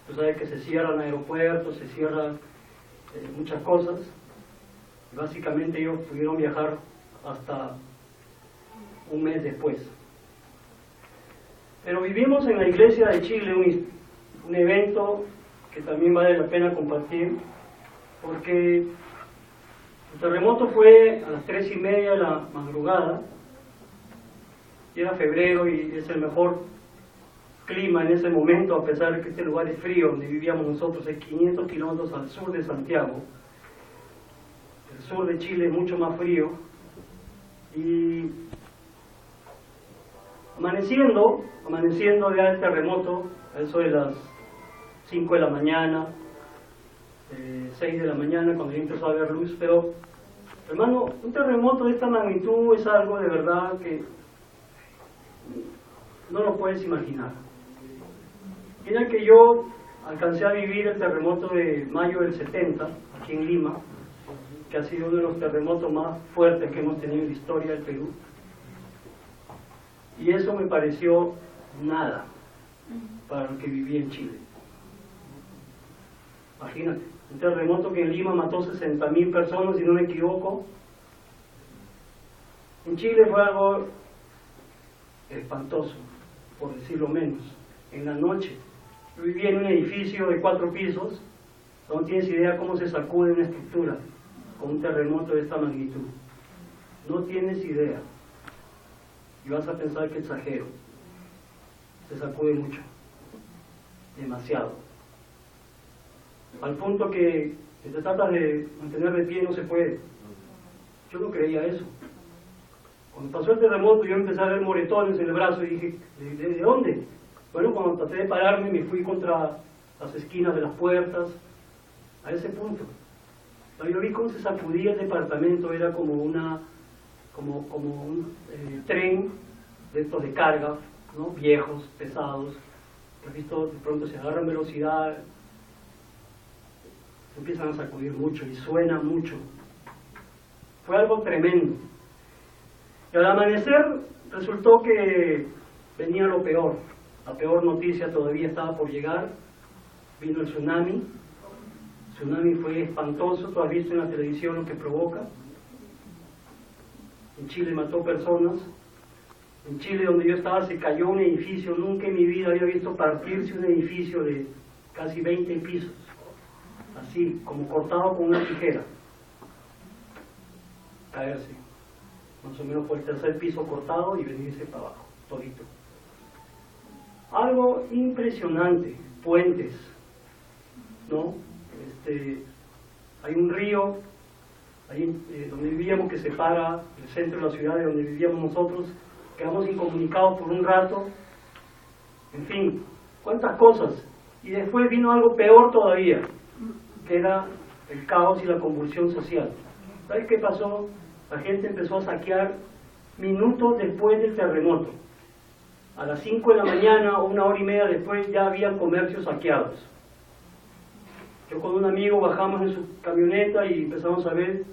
Tú sabes que se cierran aeropuertos, se cierran muchas cosas. Básicamente ellos pudieron viajar hasta un mes después. Pero vivimos en la iglesia de Chile un evento que también vale la pena compartir, porque el terremoto fue a las 3:30 de la madrugada, y era febrero y es el mejor clima en ese momento, a pesar de que este lugar es frío, donde vivíamos nosotros, es 500 kilómetros al sur de Santiago. El sur de Chile es mucho más frío, y amaneciendo ya el terremoto, a eso de las 5 de la mañana, 6 de la mañana, cuando ya empezó a haber luz. Pero, hermano, un terremoto de esta magnitud es algo de verdad que no lo puedes imaginar. Mira que yo alcancé a vivir el terremoto de mayo del 70, aquí en Lima, que ha sido uno de los terremotos más fuertes que hemos tenido en la historia del Perú. Y eso me pareció nada para lo que viví en Chile. Imagínate, un terremoto que en Lima mató 60.000 personas, si no me equivoco. En Chile fue algo espantoso, por decirlo menos. En la noche, yo vivía en un edificio de 4 pisos, no tienes idea cómo se sacude una estructura con un terremoto de esta magnitud. No tienes idea. Y vas a pensar que exagero. te sacude mucho, demasiado. Al punto que si te tratas de mantener de pie no se puede. Yo no creía eso. Cuando pasó el terremoto yo empecé a ver moretones en el brazo y dije, ¿de dónde? Bueno, cuando traté de pararme me fui contra las esquinas de las puertas, a ese punto. Yo vi cómo se sacudía el departamento, era como un tren de estos de carga, ¿no? Viejos, pesados. ¿Has visto? De pronto se agarran velocidad, se empiezan a sacudir mucho y suena mucho. Fue algo tremendo. Y al amanecer resultó que venía lo peor. La peor noticia todavía estaba por llegar. Vino el tsunami. El tsunami fue espantoso. Tú has visto en la televisión lo que provoca. En Chile mató personas. En Chile, donde yo estaba, se cayó un edificio. Nunca en mi vida había visto partirse un edificio de casi 20 pisos. Así, como cortado con una tijera. Caerse. Más o menos por el tercer piso cortado y venirse para abajo, todito. Algo impresionante. Puentes, ¿no? Hay un río ahí donde vivíamos que separa el centro de la ciudad de donde vivíamos nosotros. Quedamos incomunicados por un rato. En fin, cuántas cosas. Y después vino algo peor todavía, que era el caos y la convulsión social. ¿Sabes qué pasó? La gente empezó a saquear minutos después del terremoto. A las 5 de la mañana o una hora y media después ya había comercios saqueados. Yo con un amigo bajamos en su camioneta y empezamos a ver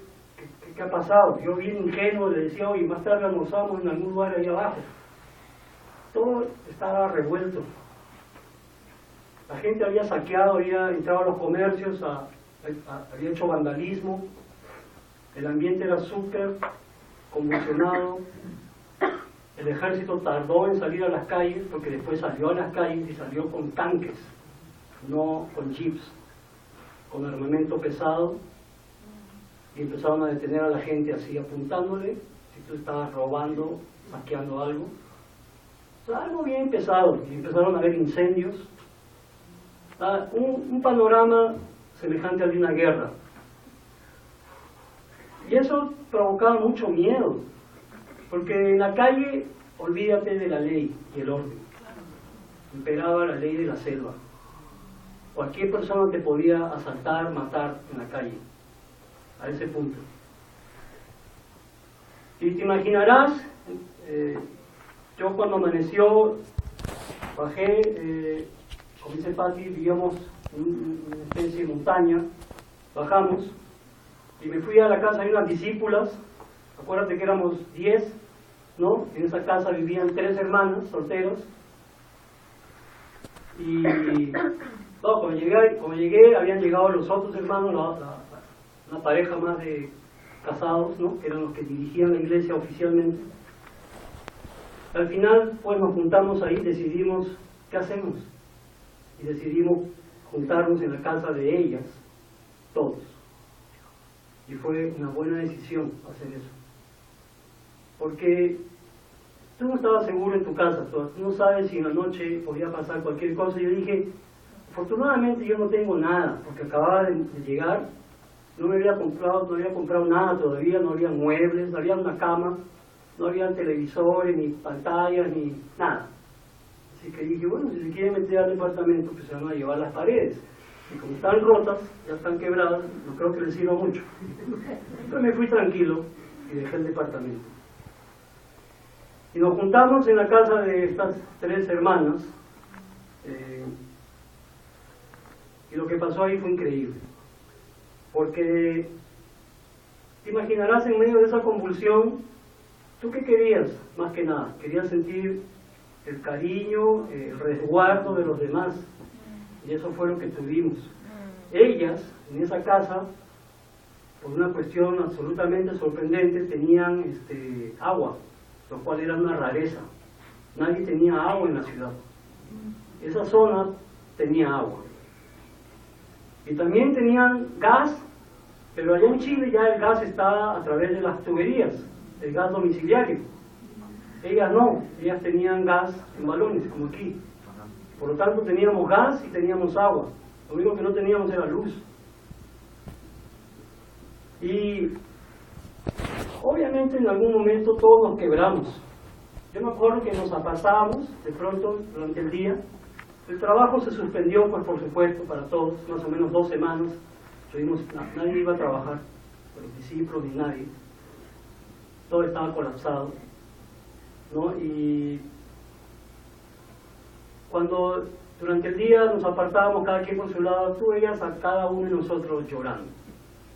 qué ha pasado. Yo bien ingenuo le decía, oye, más tarde almorzamos en algún lugar ahí abajo. Todo estaba revuelto. La gente había saqueado, había entrado a los comercios, había hecho vandalismo. El ambiente era súper convulsionado. El ejército tardó en salir a las calles, porque después salió a las calles y salió con tanques, no con jeeps, con armamento pesado, y empezaron a detener a la gente así, apuntándole, si tú estabas robando, saqueando algo. O sea, algo bien pesado, y empezaron a haber incendios. Un panorama semejante al de una guerra. Y eso provocaba mucho miedo, porque en la calle, olvídate de la ley y el orden. Imperaba la ley de la selva. Cualquier persona te podía asaltar, matar en la calle, a ese punto. Y te imaginarás, yo cuando amaneció, bajé, como dice Pati, vivíamos en una especie de montaña, bajamos, y me fui a la casa de unas discípulas. Acuérdate que éramos 10, ¿no? En esa casa vivían 3 hermanas solteros. Y no, cuando llegué, habían llegado los otros hermanos, una pareja más de casados, ¿no? Que eran los que dirigían la iglesia oficialmente. Al final, pues nos juntamos ahí, decidimos, ¿qué hacemos? Y decidimos juntarnos en la casa de ellas, todos. Y fue una buena decisión hacer eso. Porque tú no estabas seguro en tu casa, tú no sabes si en la noche podía pasar cualquier cosa. Yo dije, afortunadamente yo no tengo nada, porque acababa de llegar, no había comprado nada todavía, no había muebles, no había una cama, no había televisores, ni pantallas, ni nada. Así que dije, bueno, si se quieren meter al departamento, pues se van a llevar las paredes. Y como están rotas, ya están quebradas, no creo que les sirva mucho. Entonces me fui tranquilo y dejé el departamento. Y nos juntamos en la casa de estas 3 hermanas, y lo que pasó ahí fue increíble. Porque te imaginarás en medio de esa convulsión, ¿tú qué querías? Más que nada, querías sentir el cariño, el resguardo de los demás. Y eso fue lo que tuvimos. Ellas, en esa casa, por una cuestión absolutamente sorprendente, tenían agua, lo cual era una rareza. Nadie tenía agua en la ciudad. Esa zona tenía agua. Y también tenían gas, pero allá en Chile ya el gas está a través de las tuberías, el gas domiciliario. Ellas no, ellas tenían gas en balones, como aquí. Por lo tanto teníamos gas y teníamos agua. Lo único que no teníamos era luz. Y obviamente en algún momento todos nos quebramos. Yo me acuerdo que nos apartábamos de pronto durante el día. El trabajo se suspendió, pues por supuesto, para todos, más o menos 2 semanas. Nadie iba a trabajar, los discípulos ni nadie. Todo estaba colapsado, ¿no? Y cuando durante el día nos apartábamos cada quien por su lado, tú veías a cada uno de nosotros llorando.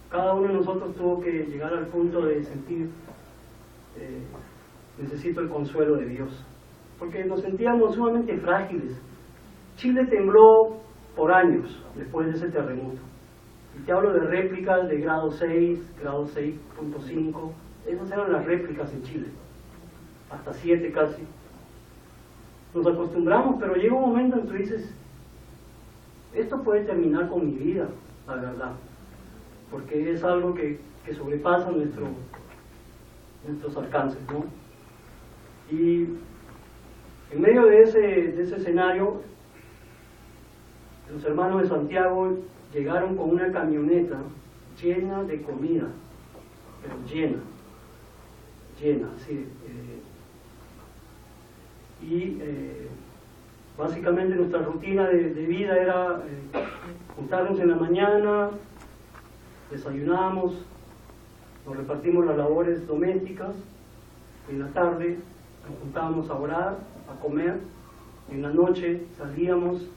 Cada uno de nosotros tuvo que llegar al punto de sentir, necesito el consuelo de Dios, porque nos sentíamos sumamente frágiles. Chile tembló por años después de ese terremoto. Y te hablo de réplicas de grado 6, grado 6.5, esas eran las réplicas en Chile, hasta 7 casi. Nos acostumbramos, pero llega un momento en que tú dices, esto puede terminar con mi vida, la verdad, porque es algo que sobrepasa nuestros alcances, ¿no? Y en medio de ese escenario, los hermanos de Santiago llegaron con una camioneta llena de comida, pero llena, sí. Básicamente nuestra rutina de vida era juntarnos en la mañana, desayunamos, nos repartimos las labores domésticas, en la tarde nos juntábamos a orar, a comer, en la noche salíamos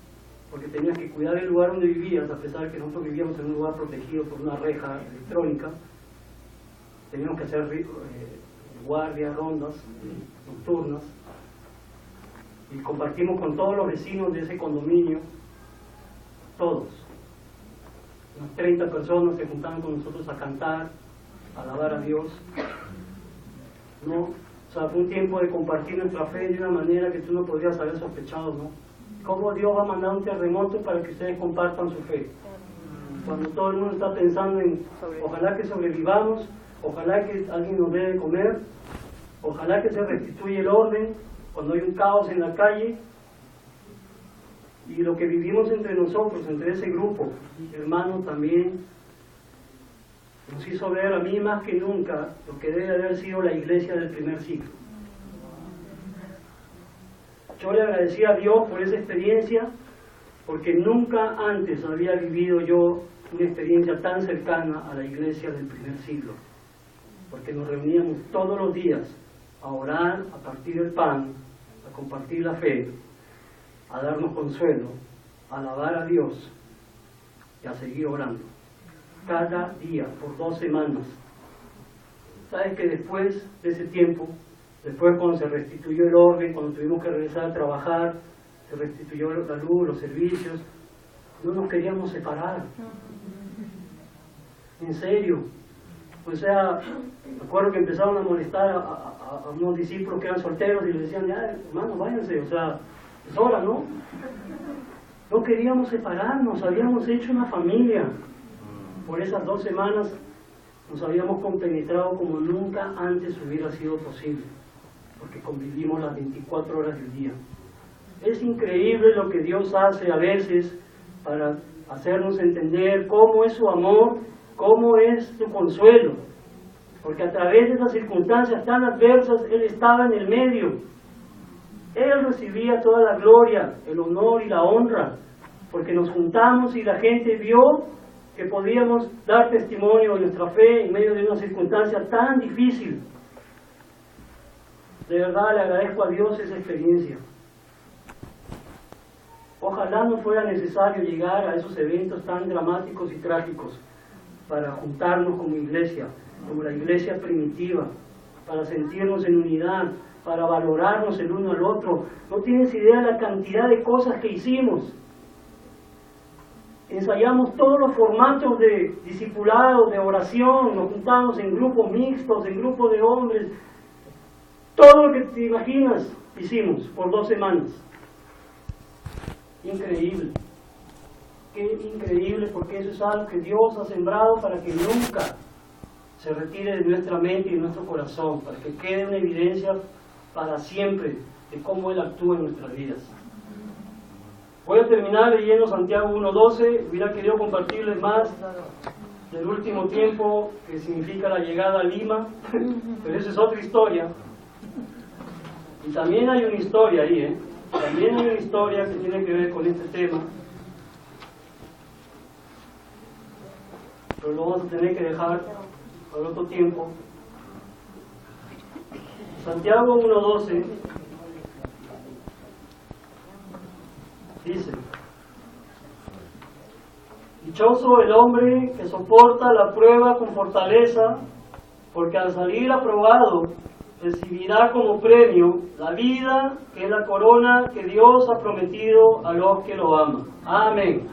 porque tenías que cuidar el lugar donde vivías, a pesar de que nosotros vivíamos en un lugar protegido por una reja electrónica. Teníamos que hacer guardias, rondas nocturnas, y compartimos con todos los vecinos de ese condominio, todos. Unas 30 personas se juntaban con nosotros a cantar, a alabar a Dios, ¿no? O sea, fue un tiempo de compartir nuestra fe de una manera que tú no podrías haber sospechado, ¿no? ¿Cómo Dios va a mandar un terremoto para que ustedes compartan su fe? Cuando todo el mundo está pensando en, ojalá que sobrevivamos, ojalá que alguien nos dé de comer, ojalá que se restituya el orden, cuando hay un caos en la calle. Y lo que vivimos entre nosotros, entre ese grupo, hermanos, también nos hizo ver a mí más que nunca lo que debe haber sido la iglesia del primer siglo. Yo le agradecí a Dios por esa experiencia, porque nunca antes había vivido yo una experiencia tan cercana a la iglesia del primer siglo, porque nos reuníamos todos los días a orar, a partir el pan, a compartir la fe, a darnos consuelo, a alabar a Dios y a seguir orando. Cada día, por 2 semanas. ¿Sabes que después de ese tiempo, después cuando se restituyó el orden, cuando tuvimos que regresar a trabajar, se restituyó la luz, los servicios, no nos queríamos separar? En serio. O sea, me acuerdo que empezaron a molestar a unos discípulos que eran solteros y les decían, ya, hermanos, váyanse, o sea, es hora, ¿no? No queríamos separarnos, habíamos hecho una familia. Por esas 2 semanas nos habíamos compenetrado como nunca antes hubiera sido posible, porque convivimos las 24 horas del día. Es increíble lo que Dios hace a veces para hacernos entender cómo es su amor, cómo es su consuelo, porque a través de esas circunstancias tan adversas Él estaba en el medio. Él recibía toda la gloria, el honor y la honra, porque nos juntamos y la gente vio que podíamos dar testimonio de nuestra fe en medio de una circunstancia tan difícil. De verdad le agradezco a Dios esa experiencia. Ojalá no fuera necesario llegar a esos eventos tan dramáticos y trágicos para juntarnos como iglesia, como la iglesia primitiva, para sentirnos en unidad, para valorarnos el uno al otro. No tienes idea de la cantidad de cosas que hicimos. Ensayamos todos los formatos de discipulado, de oración, nos juntamos en grupos mixtos, en grupos de hombres. Todo lo que te imaginas hicimos por 2 semanas. Increíble. Qué increíble, porque eso es algo que Dios ha sembrado para que nunca se retire de nuestra mente y de nuestro corazón, para que quede una evidencia para siempre de cómo Él actúa en nuestras vidas. Voy a terminar leyendo Santiago 1:12. Hubiera querido compartirles más del último tiempo, que significa la llegada a Lima, pero esa es otra historia. Y también hay una historia ahí, también hay una historia que tiene que ver con este tema, pero lo vamos a tener que dejar para otro tiempo. Santiago 1:12 dice: dichoso el hombre que soporta la prueba con fortaleza, porque al salir aprobado recibirá como premio la vida, que es la corona que Dios ha prometido a los que lo aman. Amén.